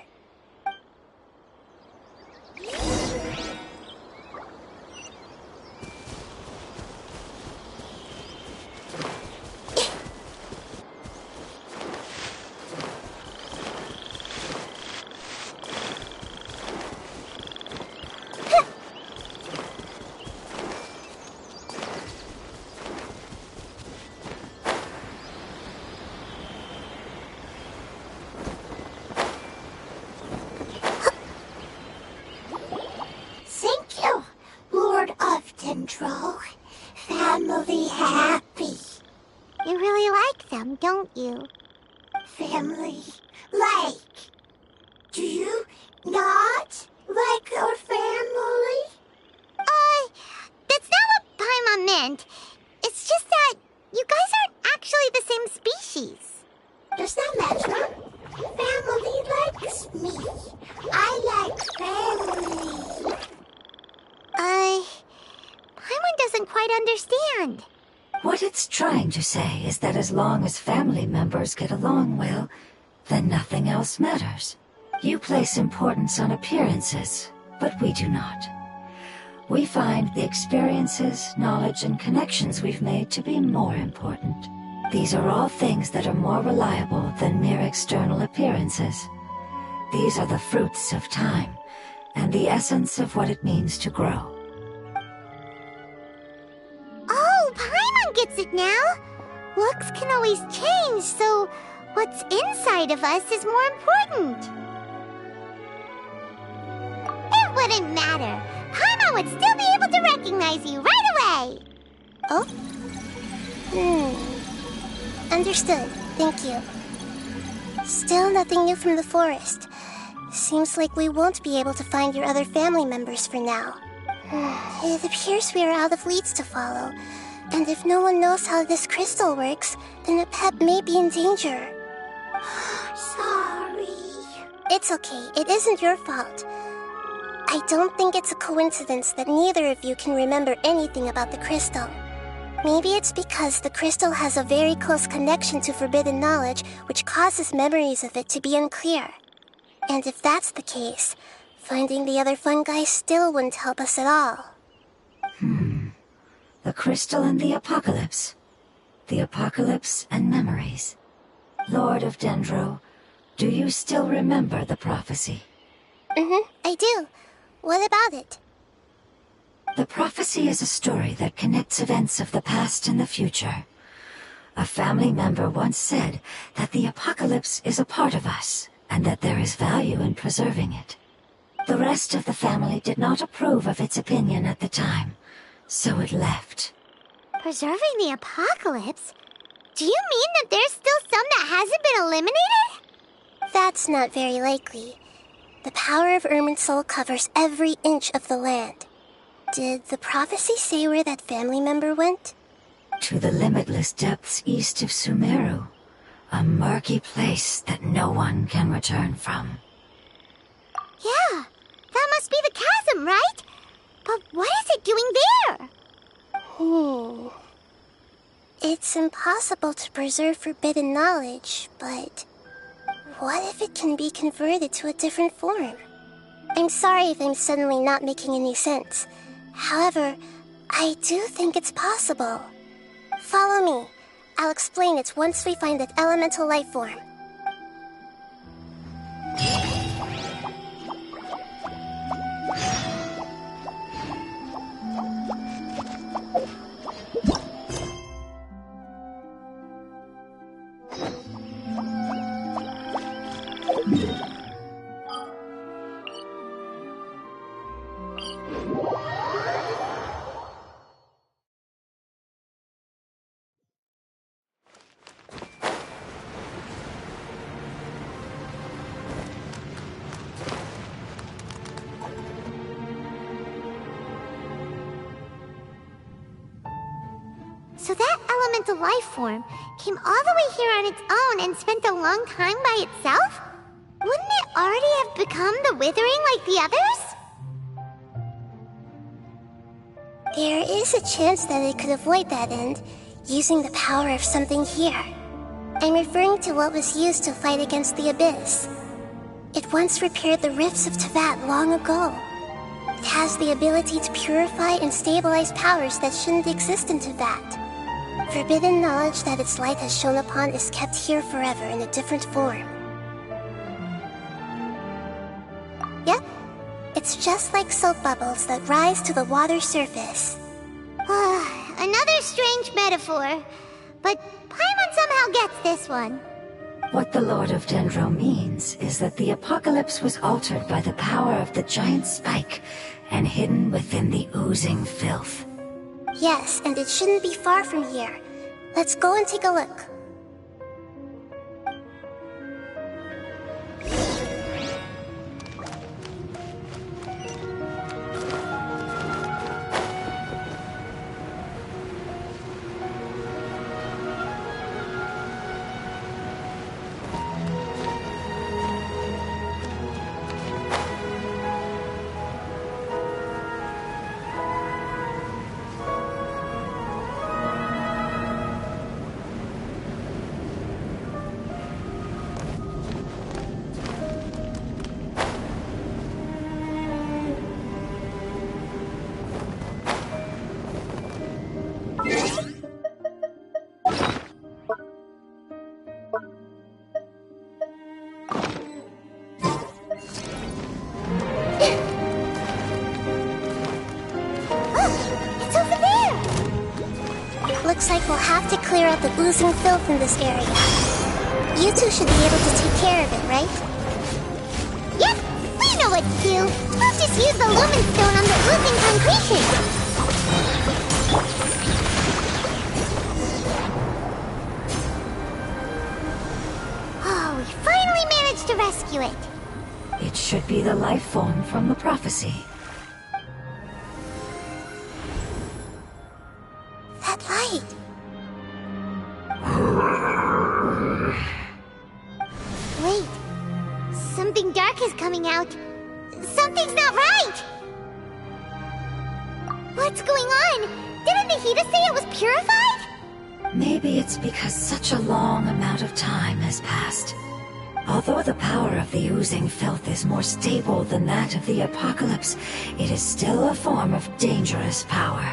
Thank you, Lord of Dendro. Family happy. You really like them, don't you? Family like. Do you not like your family? That's not what Paimon meant. It's just that you guys aren't actually the same species. Does that matter? Family likes me. I like family. Paimon doesn't quite understand. What it's trying to say is that as long as family members get along well, then nothing else matters. You place importance on appearances, but we do not. We find the experiences, knowledge, and connections we've made to be more important. These are all things that are more reliable than mere external appearances. These are the fruits of time, and the essence of what it means to grow. Oh, Paimon gets it now. Looks can always change, so what's inside of us is more important. It wouldn't matter. Paimon would still be able to recognize you right away. Oh? Understood. Thank you. Still nothing new from the forest. Seems like we won't be able to find your other family members for now. It appears we are out of leads to follow. And if no one knows how this crystal works, then Apep may be in danger. Sorry. It's okay. It isn't your fault. I don't think it's a coincidence that neither of you can remember anything about the crystal. Maybe it's because the crystal has a very close connection to forbidden knowledge, which causes memories of it to be unclear. And if that's the case, finding the other fungi still wouldn't help us at all. The crystal and the apocalypse. The apocalypse and memories. Lord of Dendro, do you still remember the prophecy? I do. What about it? The prophecy is a story that connects events of the past and the future. A family member once said that the apocalypse is a part of us, and that there is value in preserving it. The rest of the family did not approve of its opinion at the time, so it left. Preserving the apocalypse? Do you mean that there's still some that hasn't been eliminated? That's not very likely. The power of Irminsul covers every inch of the land. Did the prophecy say where that family member went? To the limitless depths east of Sumeru, a murky place that no one can return from. Yeah, that must be the chasm, right? But what is it doing there? It's impossible to preserve forbidden knowledge, but what if it can be converted to a different form? I'm sorry if I'm suddenly not making any sense. However, I do think it's possible. Follow me. I'll explain it once we find that elemental life form. So that elemental life form came all the way here on its own and spent a long time by itself? Wouldn't it already have become the Withering like the others? There is a chance that it could avoid that end, using the power of something here. I'm referring to what was used to fight against the Abyss. It once repaired the rifts of Tevat long ago. It has the ability to purify and stabilize powers that shouldn't exist in Tevat. Forbidden knowledge that its light has shone upon is kept here forever in a different form. Yep, it's just like soap bubbles that rise to the water surface. Another strange metaphor, but Paimon somehow gets this one. What the Lord of Dendro means is that the apocalypse was altered by the power of the giant spike and hidden within the oozing filth. Yes, and it shouldn't be far from here. Let's go and take a look. Looks like we'll have to clear out the oozing filth in this area. You two should be able to take care of it, right? Yep, we know what to do. We'll just use the lumen stone on the oozing concretion. Oh, we finally managed to rescue it. It should be the life form from the prophecy. That light. Wait, something dark is coming out. Something's not right! What's going on? Didn't Nahida say it was purified? Maybe it's because such a long amount of time has passed. Although the power of the oozing filth is more stable than that of the apocalypse, it is still a form of dangerous power.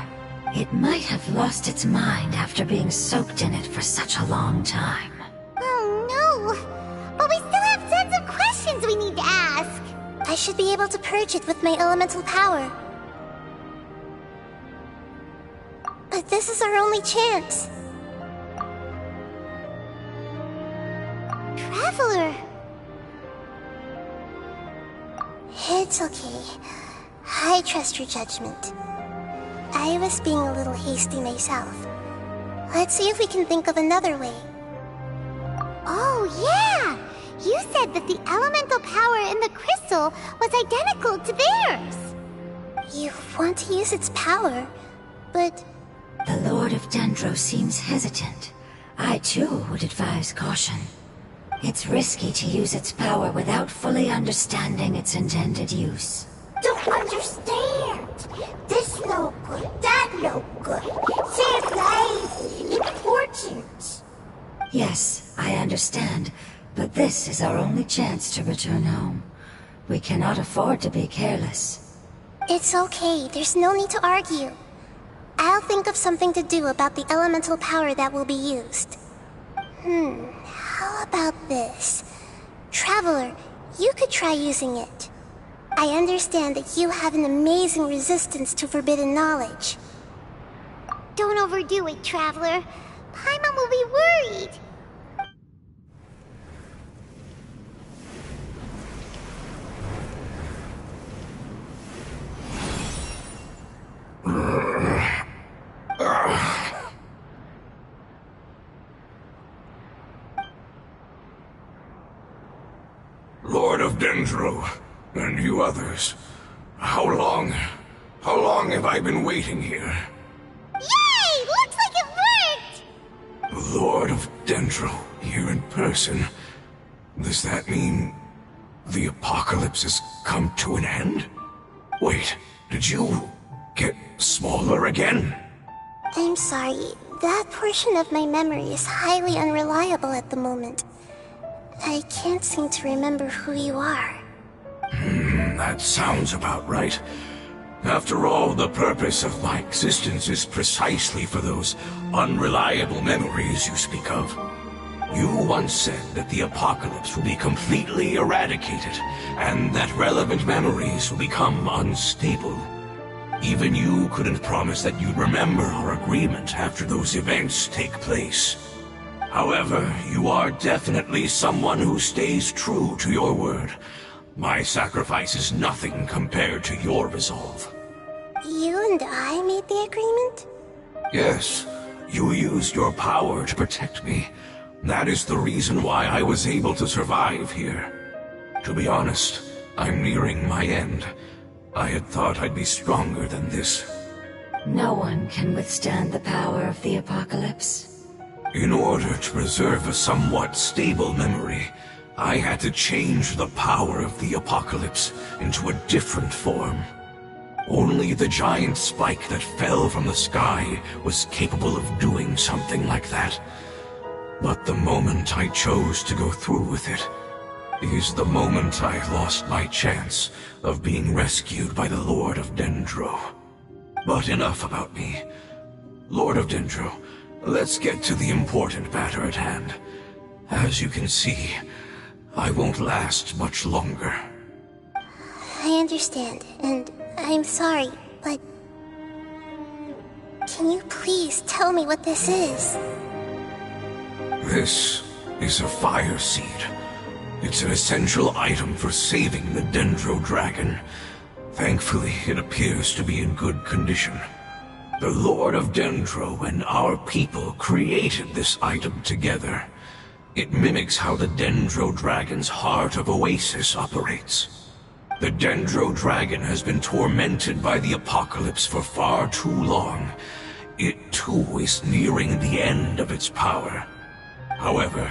It might have lost its mind after being soaked in it for such a long time. Oh no! But we still have tons of questions we need to ask! I should be able to purge it with my elemental power. But this is our only chance. Traveler. It's okay. I trust your judgment. I was being a little hasty myself. Let's see if we can think of another way. Oh, yeah! You said that the elemental power in the crystal was identical to theirs. You want to use its power, but... The Lord of Dendro seems hesitant. I too would advise caution. It's risky to use its power without fully understanding its intended use. Don't understand. This no good, that no good. Save life, important. Yes, I understand, but this is our only chance to return home. We cannot afford to be careless. It's okay, there's no need to argue. I'll think of something to do about the elemental power that will be used. How about this? Traveler, you could try using it. I understand that you have an amazing resistance to forbidden knowledge. Don't overdo it, Traveler. Paimon will be worried. Lord of Dendro, and you others, how long have I been waiting here? Yay! Looks like it worked! Lord of Dendro, here in person. Does that mean the apocalypse has come to an end? Wait, did you get smaller again? I'm sorry, that portion of my memory is highly unreliable at the moment. I can't seem to remember who you are. That sounds about right. After all, the purpose of my existence is precisely for those unreliable memories you speak of. You once said that the apocalypse will be completely eradicated, and that relevant memories will become unstable. Even you couldn't promise that you'd remember our agreement after those events take place. However, you are definitely someone who stays true to your word. My sacrifice is nothing compared to your resolve. You and I made the agreement? Yes, you used your power to protect me. That is the reason why I was able to survive here. To be honest, I'm nearing my end. I had thought I'd be stronger than this. No one can withstand the power of the apocalypse. In order to preserve a somewhat stable memory, I had to change the power of the apocalypse into a different form. Only the giant spike that fell from the sky was capable of doing something like that. But the moment I chose to go through with it is the moment I lost my chance of being rescued by the Lord of Dendro. But enough about me. Lord of Dendro, let's get to the important matter at hand. As you can see, I won't last much longer. I understand, and I'm sorry, but... Can you please tell me what this is? This is a fire seed. It's an essential item for saving the Dendro Dragon. Thankfully, it appears to be in good condition. The Lord of Dendro and our people created this item together. It mimics how the Dendro Dragon's Heart of Oasis operates. The Dendro Dragon has been tormented by the apocalypse for far too long. It too is nearing the end of its power. However,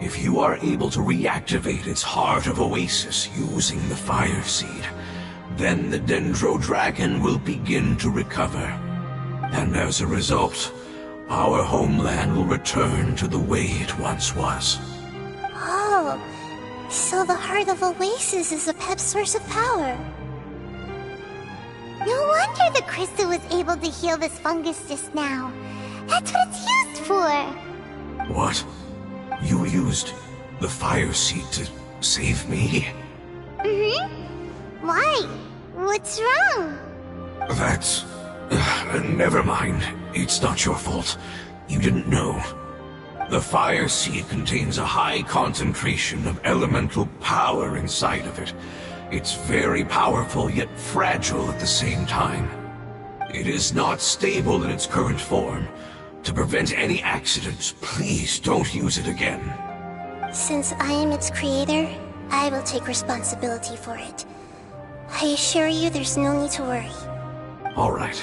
if you are able to reactivate its Heart of Oasis using the Fire Seed, then the Dendro Dragon will begin to recover. And as a result, our homeland will return to the way it once was. Oh, so the Heart of Oasis is a Pep's source of power. No wonder the crystal was able to heal this fungus just now. That's what it's used for. What? You used the Fire Seed to save me? Why? What's wrong? That's... never mind. It's not your fault. You didn't know. The Fire Seed contains a high concentration of elemental power inside of it. It's very powerful, yet fragile at the same time. It is not stable in its current form. To prevent any accidents, please don't use it again. Since I am its creator, I will take responsibility for it. I assure you there's no need to worry. All right.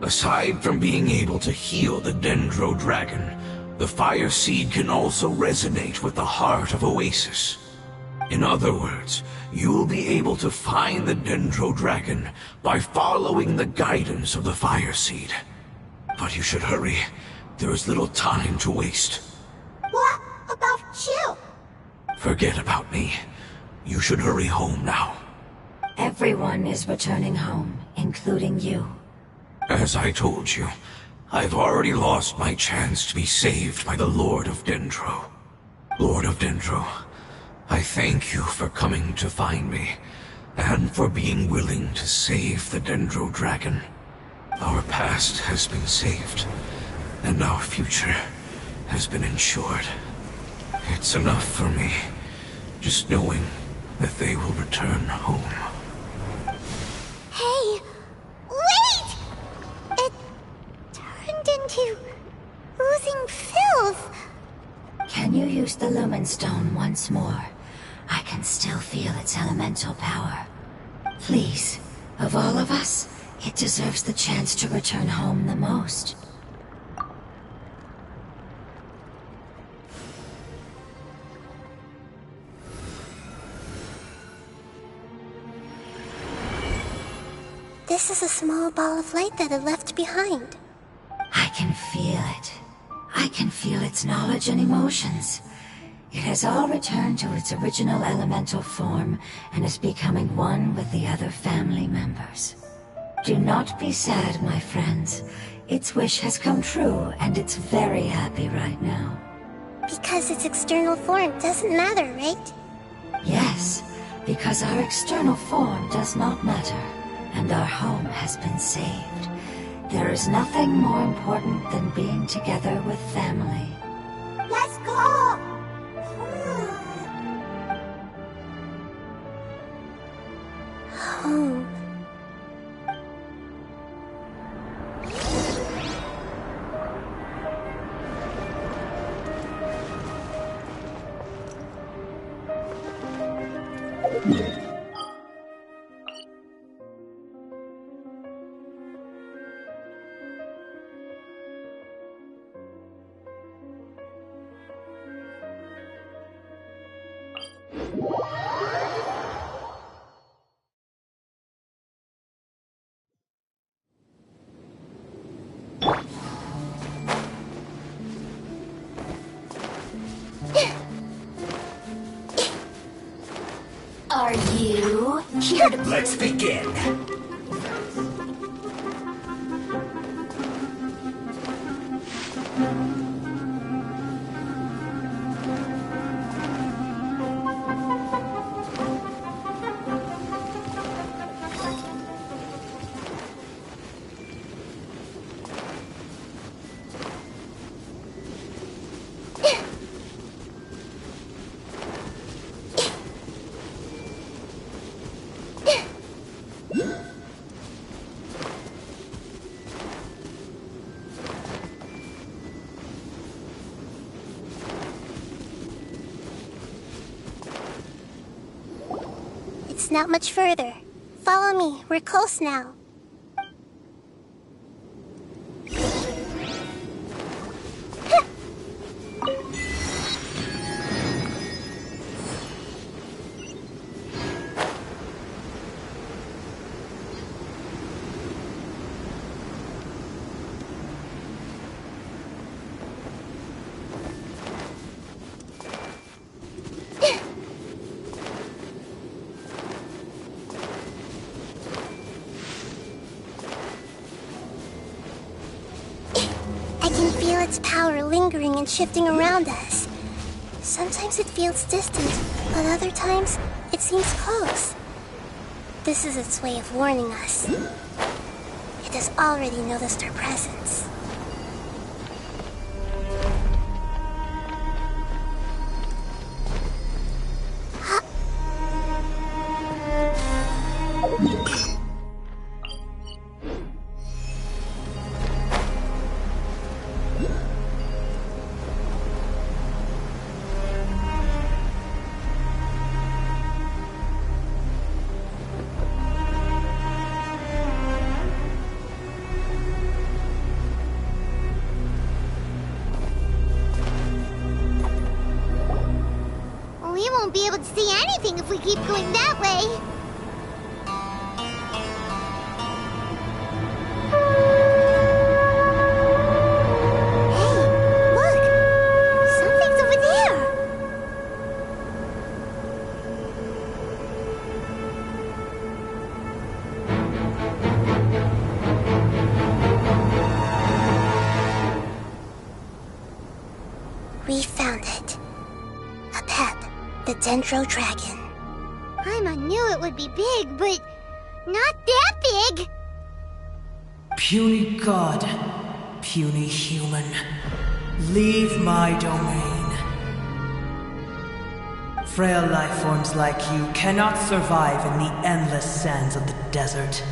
Aside from being able to heal the Dendro Dragon, the Fire Seed can also resonate with the heart of Oasis. In other words, you'll be able to find the Dendro Dragon by following the guidance of the Fire Seed. But you should hurry. There is little time to waste. What about you? Forget about me. You should hurry home now. Everyone is returning home, including you. As I told you, I've already lost my chance to be saved by the Lord of Dendro. Lord of Dendro, I thank you for coming to find me, and for being willing to save the Dendro Dragon. Our past has been saved, and our future has been ensured. It's enough for me, just knowing that they will return home. Hey, wait! It turned into oozing filth. Can you use the Lumen Stone once more? I can still feel its elemental power. Please, of all of us, it deserves the chance to return home the most. This is a small ball of light that it left behind. I can feel it. I can feel its knowledge and emotions. It has all returned to its original elemental form and is becoming one with the other family members. Do not be sad, my friends. Its wish has come true, and it's very happy right now. Because its external form doesn't matter, right? Yes, because our external form does not matter, and our home has been saved. There is nothing more important than being together with family. Let's go! Home. Are you here to... Let's begin. It's not much further. Follow me, we're close now. Its power lingering and shifting around us. Sometimes it feels distant, but other times it seems close. This is its way of warning us. It has already noticed our presence. won't be able to see anything if we keep going that way. Hey, look! Something's over there! We found it. A pep, the Dendro Dragon. Paimon knew it would be big, but not that big! Puny god, puny human, leave my domain. Frail life forms like you cannot survive in the endless sands of the desert.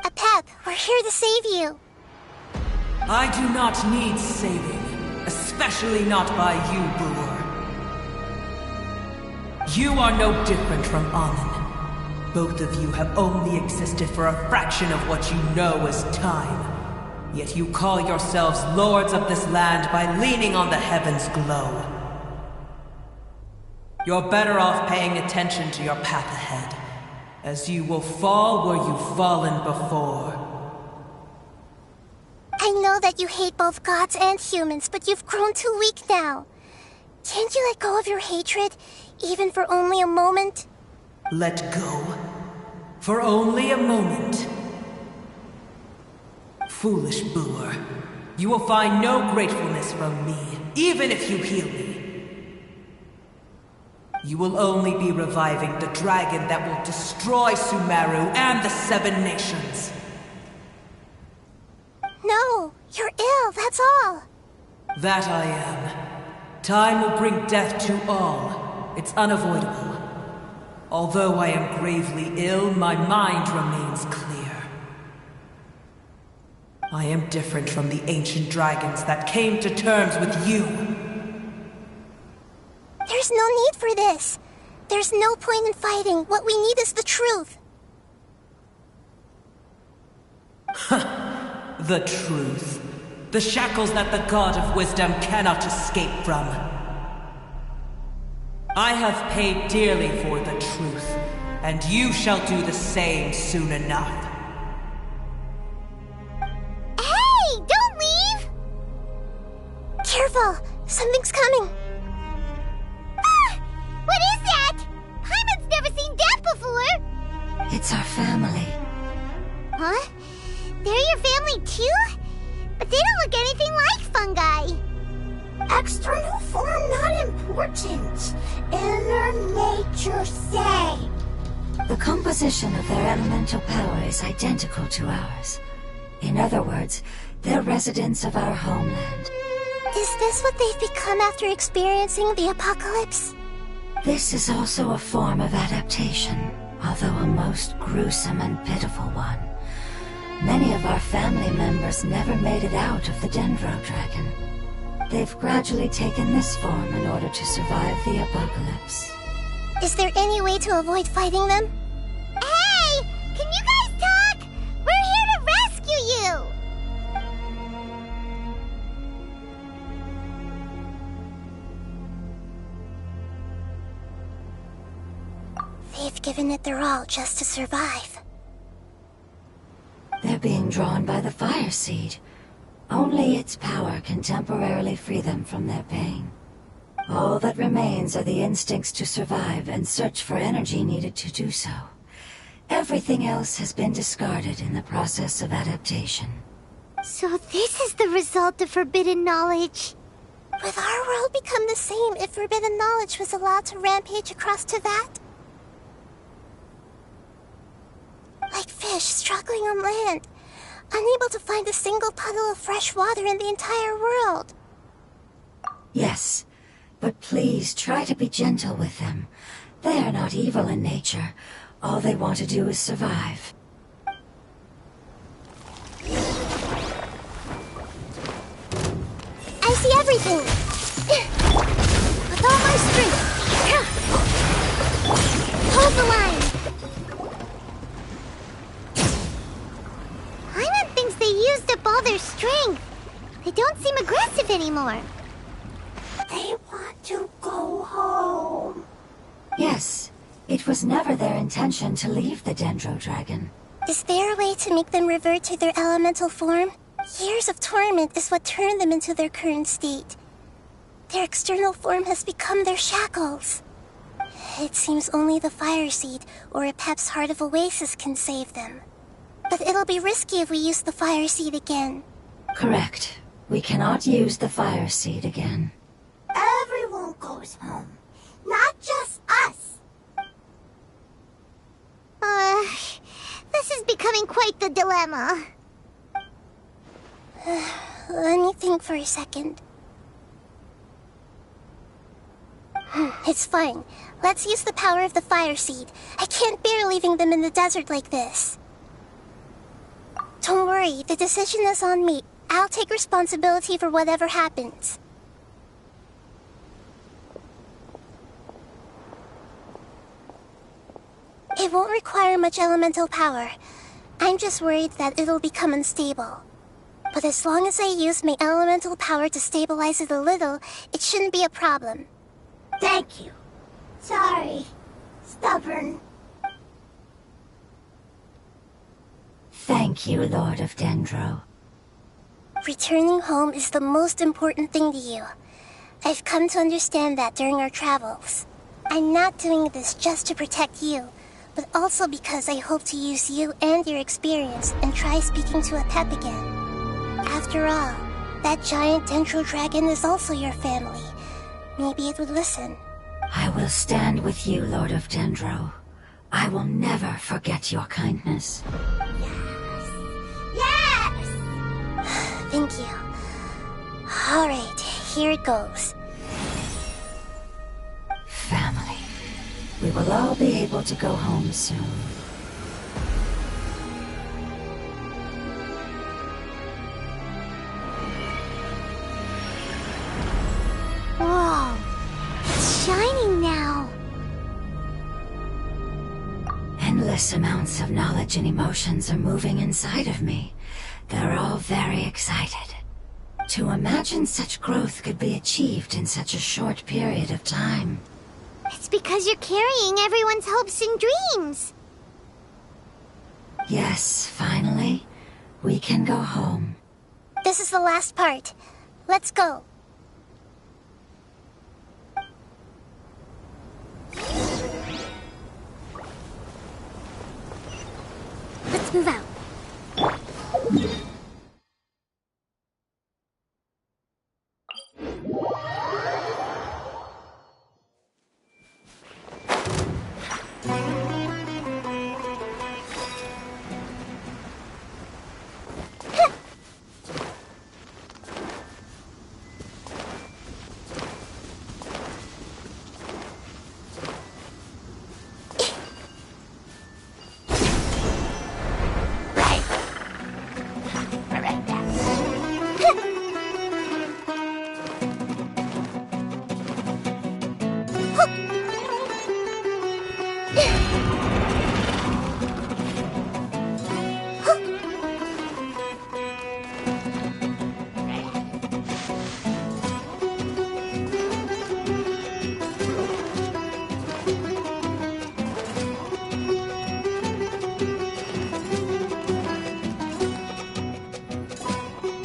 A pep, we're here to save you. I do not need saving, especially not by you, Boor. You are no different from Amun. Both of you have only existed for a fraction of what you know as time. Yet you call yourselves lords of this land by leaning on the heavens' glow. You're better off paying attention to your path ahead, as you will fall where you've fallen before. I know that you hate both gods and humans, but you've grown too weak now. Can't you let go of your hatred, even for only a moment? Let go? For only a moment? Foolish Boor. You will find no gratefulness from me, even if you heal me. You will only be reviving the dragon that will destroy Sumeru and the Seven Nations. No, you're ill, that's all. That I am. Time will bring death to all. It's unavoidable. Although I am gravely ill, my mind remains clear. I am different from the ancient dragons that came to terms with you. There's no need for this. There's no point in fighting. What we need is the truth. The truth. The shackles that the God of Wisdom cannot escape from. I have paid dearly for the truth, and you shall do the same soon enough. Hey, don't leave! Careful, something's coming. Ah! What is that? Paimon's never seen that before! It's our family. Huh? They're your family too? But they don't look anything like fungi. External form not important. Inner nature say. The composition of their elemental power is identical to ours. In other words, they're residents of our homeland. Is this what they've become after experiencing the apocalypse? This is also a form of adaptation, although a most gruesome and pitiful one. Many of our family members never made it out of the Dendro Dragon. They've gradually taken this form in order to survive the apocalypse. Is there any way to avoid fighting them? Hey! Can you guys talk? We're here to rescue you! They've given it their all just to survive. They're being drawn by the fire seed. Only its power can temporarily free them from their pain. All that remains are the instincts to survive and search for energy needed to do so. Everything else has been discarded in the process of adaptation. So this is the result of forbidden knowledge. Would our world become the same if forbidden knowledge was allowed to rampage across Teyvat? Like fish struggling on land, unable to find a single puddle of fresh water in the entire world. Yes, but please try to be gentle with them. They are not evil in nature. All they want to do is survive. I see everything! With all my strength! Hold the line! Paimon thinks they used up all their strength. They don't seem aggressive anymore. They want to go home. Yes, it was never their intention to leave the Dendro Dragon. Is there a way to make them revert to their elemental form? Years of torment is what turned them into their current state. Their external form has become their shackles. It seems only the Fire Seed or Apep's Heart of Oasis can save them. But it'll be risky if we use the Fire Seed again. Correct. We cannot use the Fire Seed again. Everyone goes home, not just us. This is becoming quite the dilemma. Let me think for a second. It's fine. Let's use the power of the Fire Seed. I can't bear leaving them in the desert like this. Don't worry, the decision is on me. I'll take responsibility for whatever happens. It won't require much elemental power. I'm just worried that it'll become unstable. But as long as I use my elemental power to stabilize it a little, it shouldn't be a problem. Thank you. Sorry. Stubborn. Thank you, Lord of Dendro. Returning home is the most important thing to you. I've come to understand that during our travels. I'm not doing this just to protect you, but also because I hope to use you and your experience and try speaking to Apep again. After all, that giant Dendro Dragon is also your family. Maybe it would listen. I will stand with you, Lord of Dendro. I will never forget your kindness. Yes! Thank you. Alright, here it goes. Family. We will all be able to go home soon. Whoa, it's shining now. Endless amounts of knowledge and emotions are moving inside of me. They're all very excited. To imagine such growth could be achieved in such a short period of time. It's because you're carrying everyone's hopes and dreams. Yes, finally, we can go home. This is the last part. Let's go. Let's move out.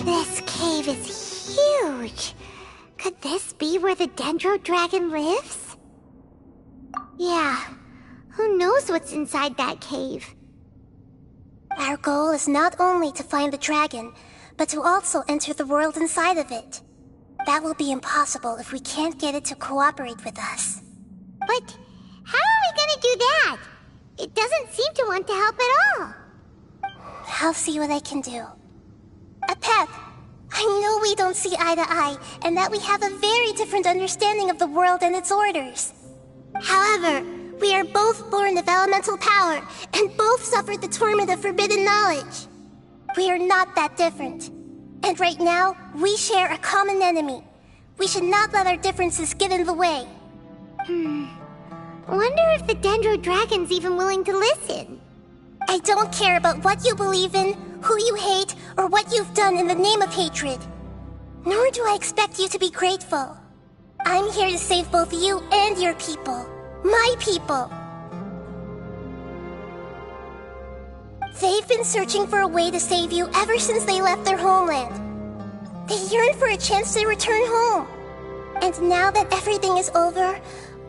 This cave is huge. Could this be where the Dendro Dragon lives? Yeah, who knows what's inside that cave? Our goal is not only to find the dragon, but to also enter the world inside of it. That will be impossible if we can't get it to cooperate with us. But how are we gonna do that? It doesn't seem to want to help at all. I'll see what I can do. Apep, I know we don't see eye to eye, and that we have a very different understanding of the world and its orders. However, we are both born of elemental power, and both suffered the torment of forbidden knowledge. We are not that different. And right now, we share a common enemy. We should not let our differences get in the way. Wonder if the Dendro Dragon's even willing to listen. I don't care about what you believe in, who you hate, or what you've done in the name of hatred. Nor do I expect you to be grateful. I'm here to save both you and your people. My people. They've been searching for a way to save you ever since they left their homeland. They yearn for a chance to return home. And now that everything is over,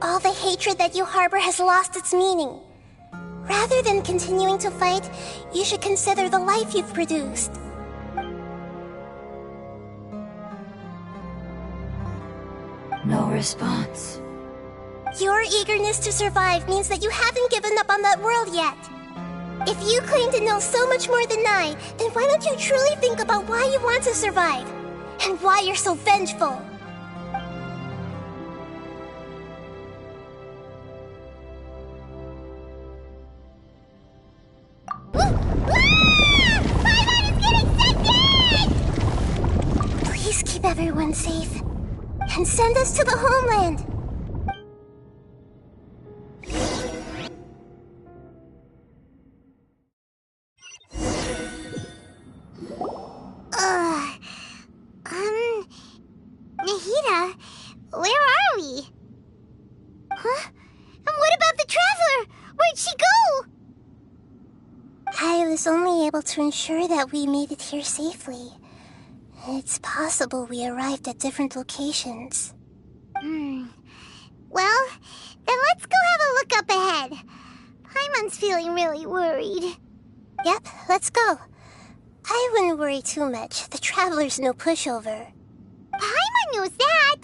all the hatred that you harbor has lost its meaning. Rather than continuing to fight, you should consider the life you've produced. No response. Your eagerness to survive means that you haven't given up on that world yet. If you claim to know so much more than I, then why don't you truly think about why you want to survive? And why you're so vengeful? Please keep everyone safe. And send us to the homeland. Nahida, where are we? Huh? And what about the Traveler? Where'd she go? I was only able to ensure that we made it here safely. It's possible we arrived at different locations. Well, then let's go have a look up ahead. Paimon's feeling really worried. Yep, let's go. I wouldn't worry too much. The Traveler's no pushover. Paimon knows that.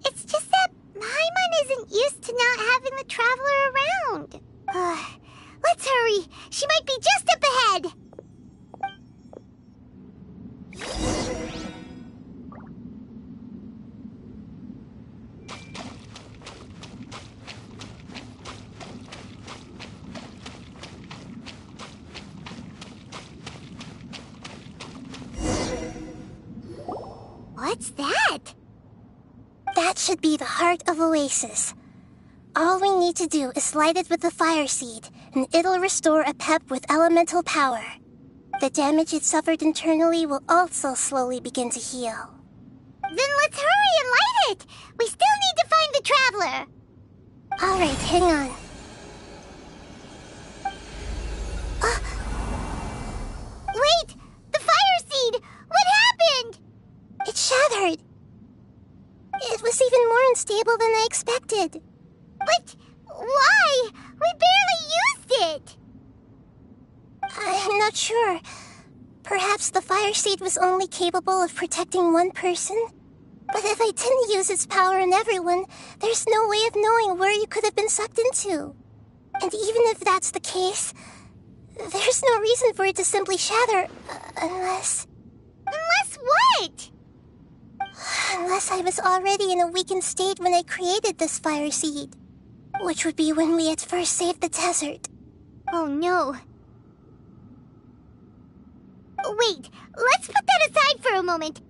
It's just that Paimon isn't used to not having the Traveler around. Let's hurry. She might be just up ahead. What's that? That should be the heart of Oasis. All we need to do is light it with the fire seed, and it'll restore a pep with elemental power. The damage it suffered internally will also slowly begin to heal. Then let's hurry and light it! We still need to find the Traveler! Alright, hang on. Wait! The fire seed! What happened? It shattered. It was even more unstable than I expected. But why? We barely used it! I'm not sure. Perhaps the fire seed was only capable of protecting one person? But if I didn't use its power on everyone, there's no way of knowing where you could have been sucked into. And even if that's the case, there's no reason for it to simply shatter, unless... Unless what? Unless I was already in a weakened state when I created this fire seed. Which would be when we had first saved the desert. Oh no. Wait, let's put that aside for a moment.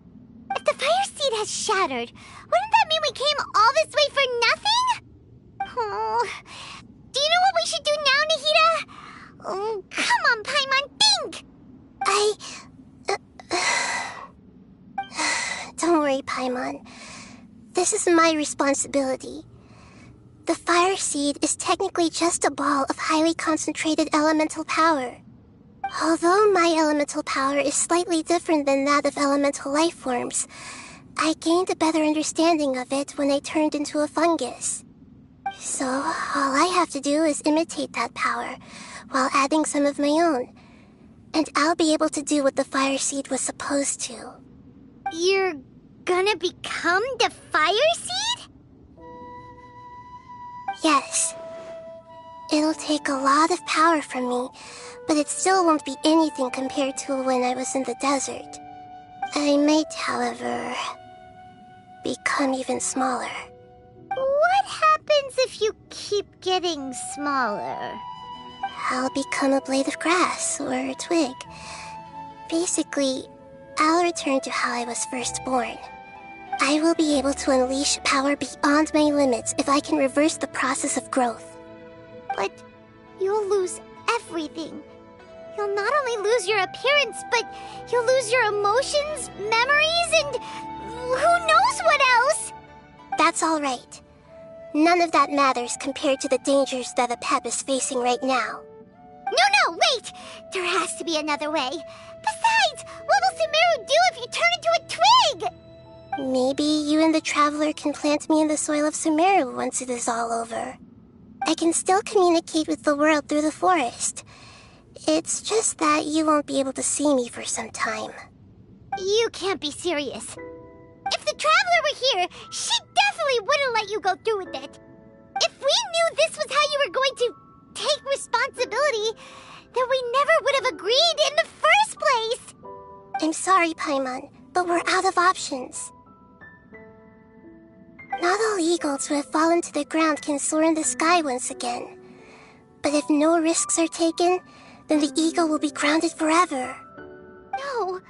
If the fire seed has shattered, wouldn't that mean we came all this way for nothing? Oh, do you know what we should do now, Nahida? Oh, come on, Paimon, think! Don't worry, Paimon. This is my responsibility. The fire seed is technically just a ball of highly concentrated elemental power. Although my elemental power is slightly different than that of elemental life forms, I gained a better understanding of it when I turned into a fungus. So, all I have to do is imitate that power, while adding some of my own. And I'll be able to do what the fire seed was supposed to. You're gonna become the fire seed? Yes. It'll take a lot of power from me, but it still won't be anything compared to when I was in the desert. I might, however, become even smaller. What happens if you keep getting smaller? I'll become a blade of grass or a twig. Basically, I'll return to how I was first born. I will be able to unleash power beyond my limits if I can reverse the process of growth. But you'll lose everything. You'll not only lose your appearance, but you'll lose your emotions, memories, and who knows what else? That's all all right. None of that matters compared to the dangers that the Pep is facing right now. No, wait! There has to be another way. Besides, what will Sumeru do if you turn into a twig? Maybe you and the Traveler can plant me in the soil of Sumeru once it is all over. I can still communicate with the world through the forest. It's just that you won't be able to see me for some time. You can't be serious. If the Traveler were here, she definitely wouldn't let you go through with it. If we knew this was how you were going to take responsibility, then we never would have agreed in the first place. I'm sorry, Paimon, but we're out of options. Not all eagles who have fallen to the ground can soar in the sky once again. But if no risks are taken, then the eagle will be grounded forever. No.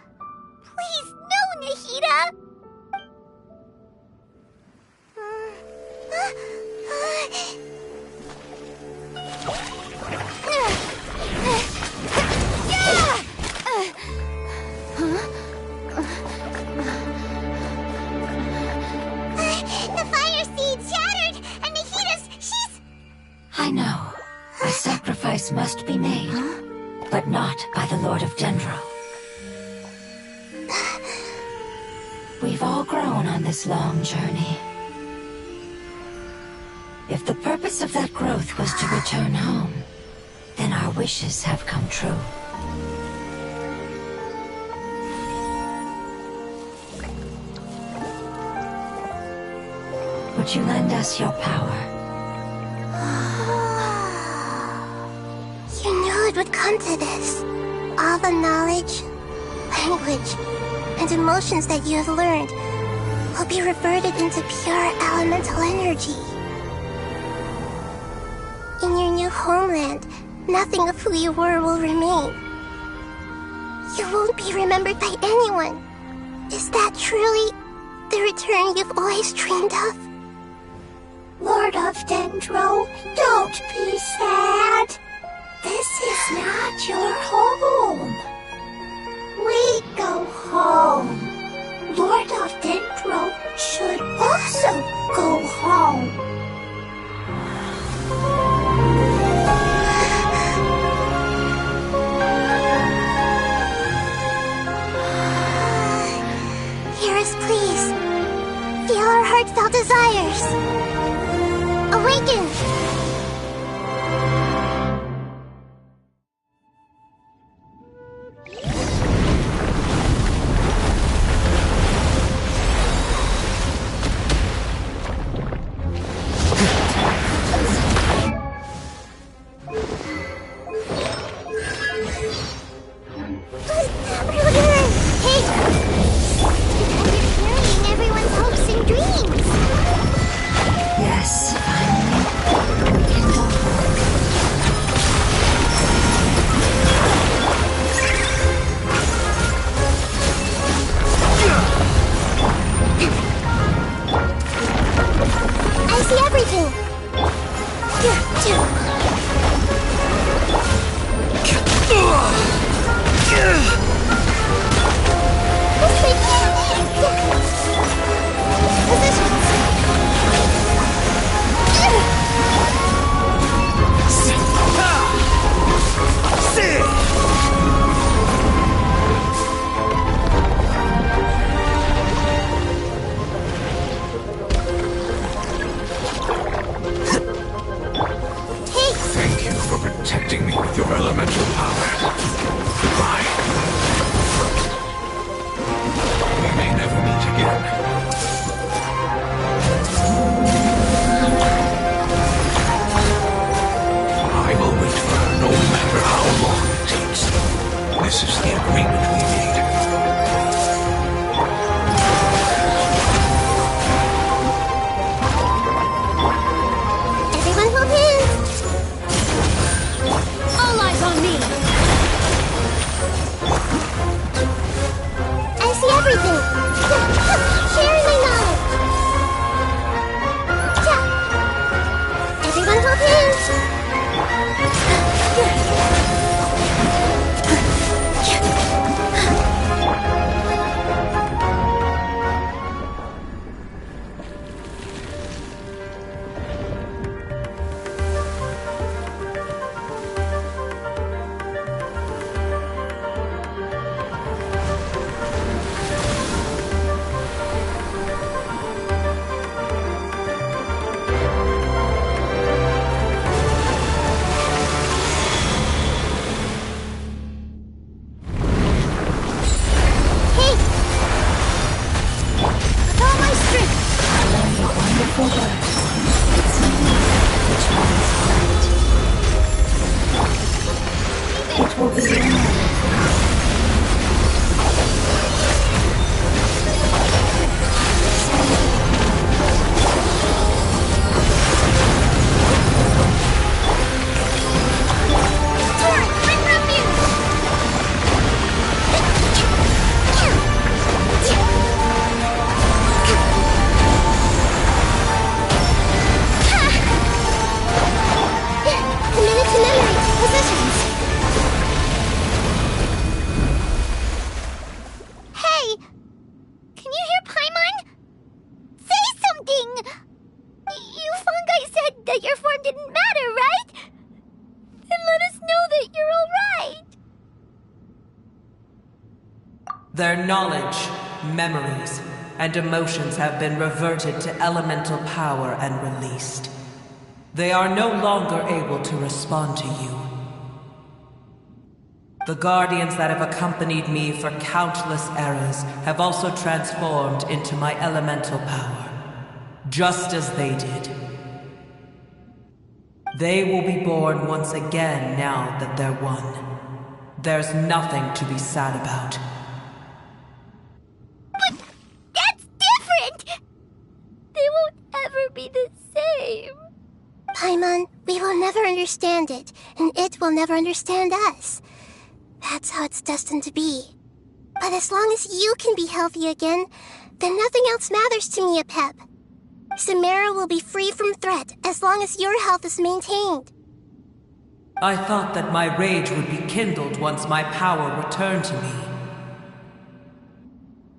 Please, no, Nahida! The fire seed shattered, and she's... I know. A sacrifice must be made, but not by the Lord of Dendro. We've all grown on this long journey. If the purpose of that growth was to return home, then our wishes have come true. Would you lend us your power? You knew it would come to this. All the knowledge, language, and emotions that you have learned will be reverted into pure elemental energy. In your new homeland, nothing of who you were will remain. You won't be remembered by anyone. Is that truly the return you've always dreamed of? Lord of Dendro, don't be sad. This is not your home. We go home. Lord of Dendro should also go home. Hear us, please. Feel our heartfelt desires. Awaken! Everyone's hopes and dreams. Yes, finally. beautiful bird. It's me, which runs light. It will be your mother. Their knowledge, memories, and emotions have been reverted to elemental power and released. They are no longer able to respond to you. The guardians that have accompanied me for countless eras have also transformed into my elemental power, just as they did. They will be born once again now that they're one. There's nothing to be sad about. Be the same. Paimon, we will never understand it, and it will never understand us. That's how it's destined to be. But as long as you can be healthy again, then nothing else matters to me, Apep. Samara will be free from threat as long as your health is maintained. I thought that my rage would be kindled once my power returned to me.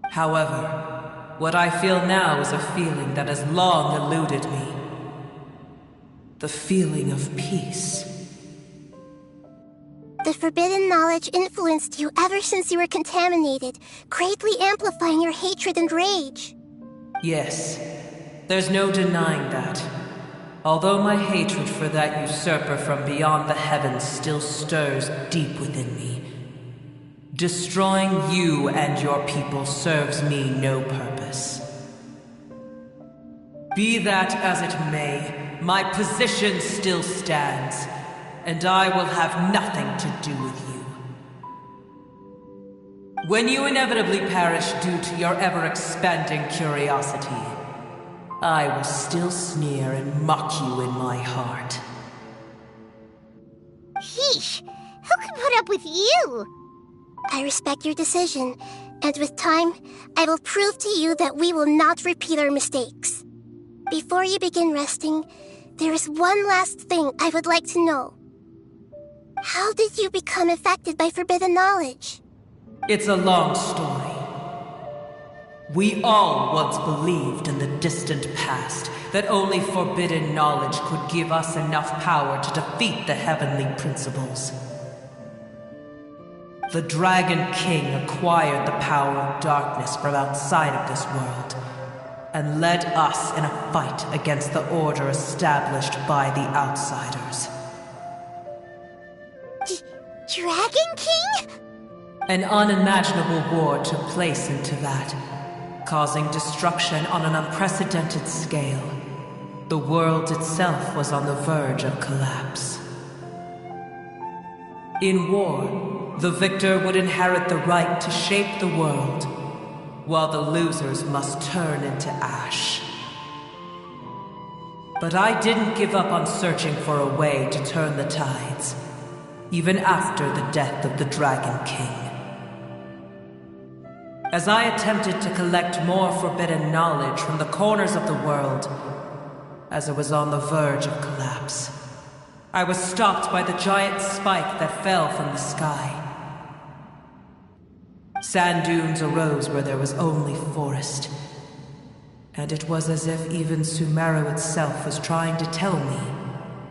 However, what I feel now is a feeling that has long eluded me. The feeling of peace. The forbidden knowledge influenced you ever since you were contaminated, greatly amplifying your hatred and rage. Yes, there's no denying that. Although my hatred for that usurper from beyond the heavens still stirs deep within me. Destroying you and your people serves me no purpose. Be that as it may, my position still stands, and I will have nothing to do with you. When you inevitably perish due to your ever-expanding curiosity, I will still sneer and mock you in my heart. Yeesh! Who can put up with you? I respect your decision, and with time, I will prove to you that we will not repeat our mistakes. Before you begin resting, there is one last thing I would like to know. How did you become affected by forbidden knowledge? It's a long story. We all once believed in the distant past that only forbidden knowledge could give us enough power to defeat the heavenly principles. The Dragon King acquired the power of darkness from outside of this world, and led us in a fight against the order established by the outsiders. Dragon King? An unimaginable war took place into that, causing destruction on an unprecedented scale. The world itself was on the verge of collapse. In war, the victor would inherit the right to shape the world, while the losers must turn into ash. But I didn't give up on searching for a way to turn the tides, even after the death of the Dragon King. As I attempted to collect more forbidden knowledge from the corners of the world, as it was on the verge of collapse, I was stopped by the giant spike that fell from the sky. Sand dunes arose where there was only forest, and it was as if even Sumeru itself was trying to tell me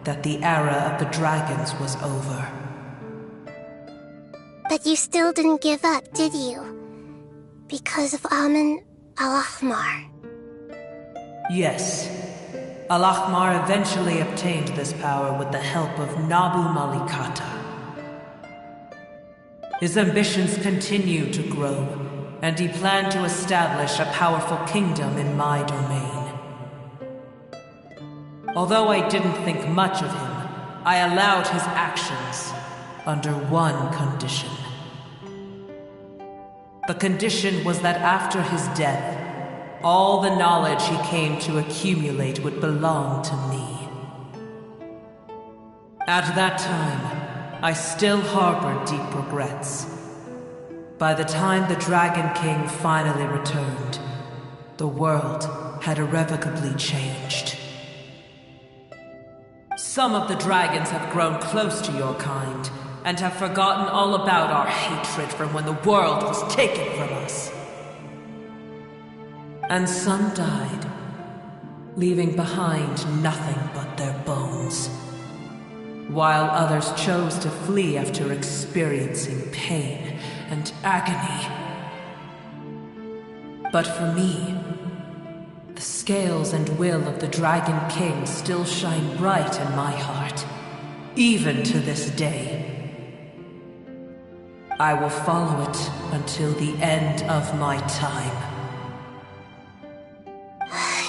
that the era of the dragons was over. But you still didn't give up, did you? Because of Amun Al-Ahmar. Yes. Al-Ahmar eventually obtained this power with the help of Nabu Malikata. His ambitions continued to grow, and he planned to establish a powerful kingdom in my domain. Although I didn't think much of him, I allowed his actions under one condition. The condition was that after his death, all the knowledge he came to accumulate would belong to me. At that time, I still harbored deep regrets. By the time the Dragon King finally returned, the world had irrevocably changed. Some of the dragons have grown close to your kind, and have forgotten all about our hatred from when the world was taken from us. And some died, leaving behind nothing but their bones, while others chose to flee after experiencing pain and agony. But for me, the scales and will of the Dragon King still shine bright in my heart, even to this day. I will follow it until the end of my time.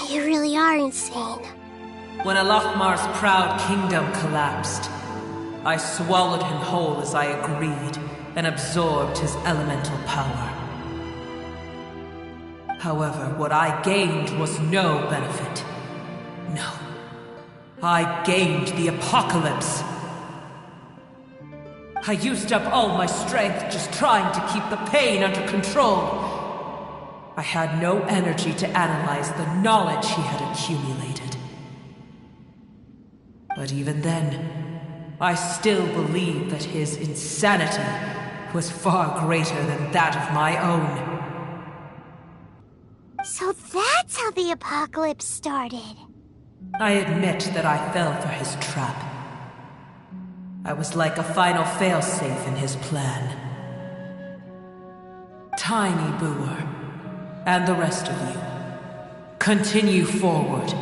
You really are insane. When Alachmar's proud kingdom collapsed, I swallowed him whole as I agreed, and absorbed his elemental power. However, what I gained was no benefit. No. I gained the apocalypse. I used up all my strength just trying to keep the pain under control. I had no energy to analyze the knowledge he had accumulated. But even then, I still believed that his insanity was far greater than that of my own. So that's how the apocalypse started. I admit that I fell for his trap. I was like a final failsafe in his plan. Tiny Booer, and the rest of you, continue forward.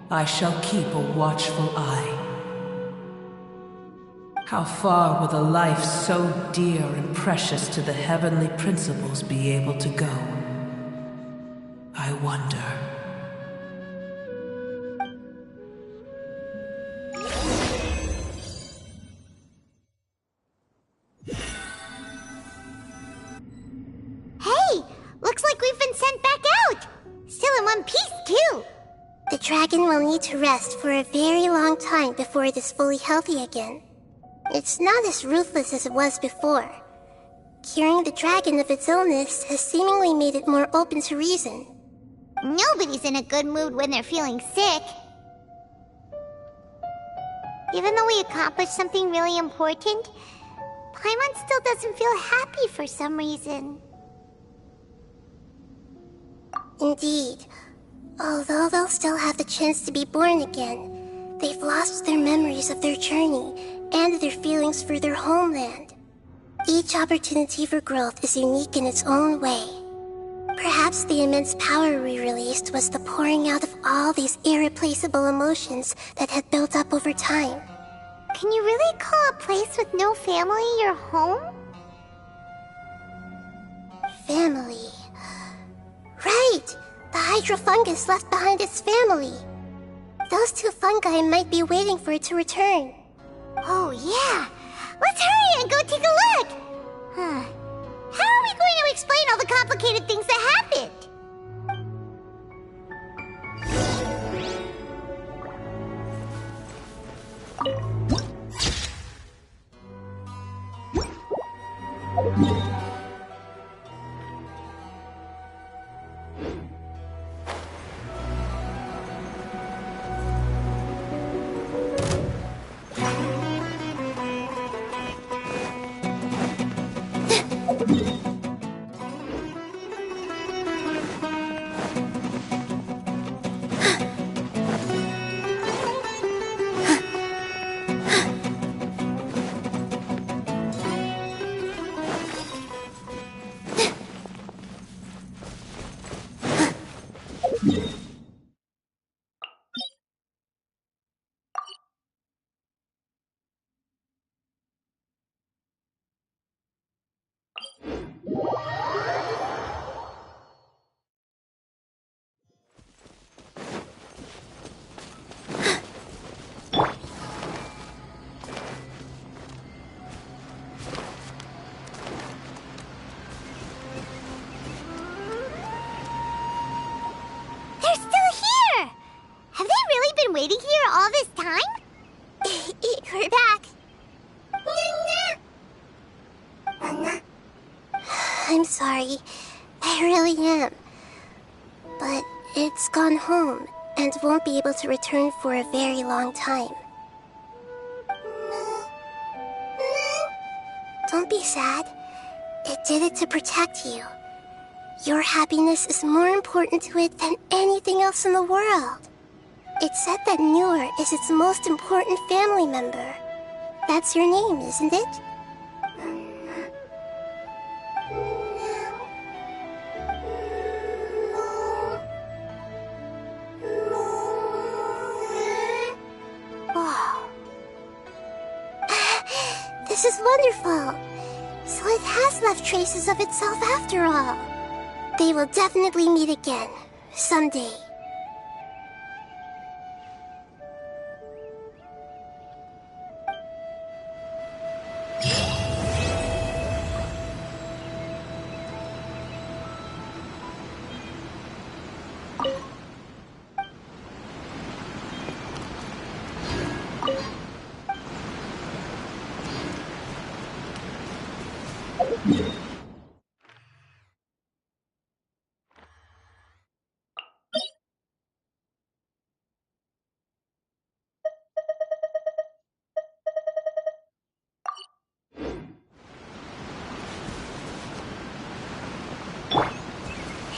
I shall keep a watchful eye. How far will a life so dear and precious to the heavenly principles be able to go? I wonder. Hey! Looks like we've been sent back out! Still in one piece, too! The dragon will need to rest for a very long time before it is fully healthy again. It's not as ruthless as it was before. Curing the dragon of its illness has seemingly made it more open to reason. Nobody's in a good mood when they're feeling sick. Even though we accomplished something really important, Paimon still doesn't feel happy for some reason. Indeed. Although they'll still have the chance to be born again, they've lost their memories of their journey and their feelings for their homeland. Each opportunity for growth is unique in its own way. Perhaps the immense power we released was the pouring out of all these irreplaceable emotions that had built up over time. Can you really call a place with no family your home? Family. Right! The hydrofungus left behind its family. Those two fungi might be waiting for it to return. Oh yeah! Let's hurry and go take a look! Huh. How are we going to explain all the complicated things that happened? sorry. I really am. But it's gone home and won't be able to return for a very long time. Don't be sad. It did it to protect you. Your happiness is more important to it than anything else in the world. It's said that Newer is its most important family member. That's your name, isn't it? Wow. This is wonderful. So it has left traces of itself after all. They will definitely meet again, someday.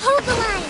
Hold the line!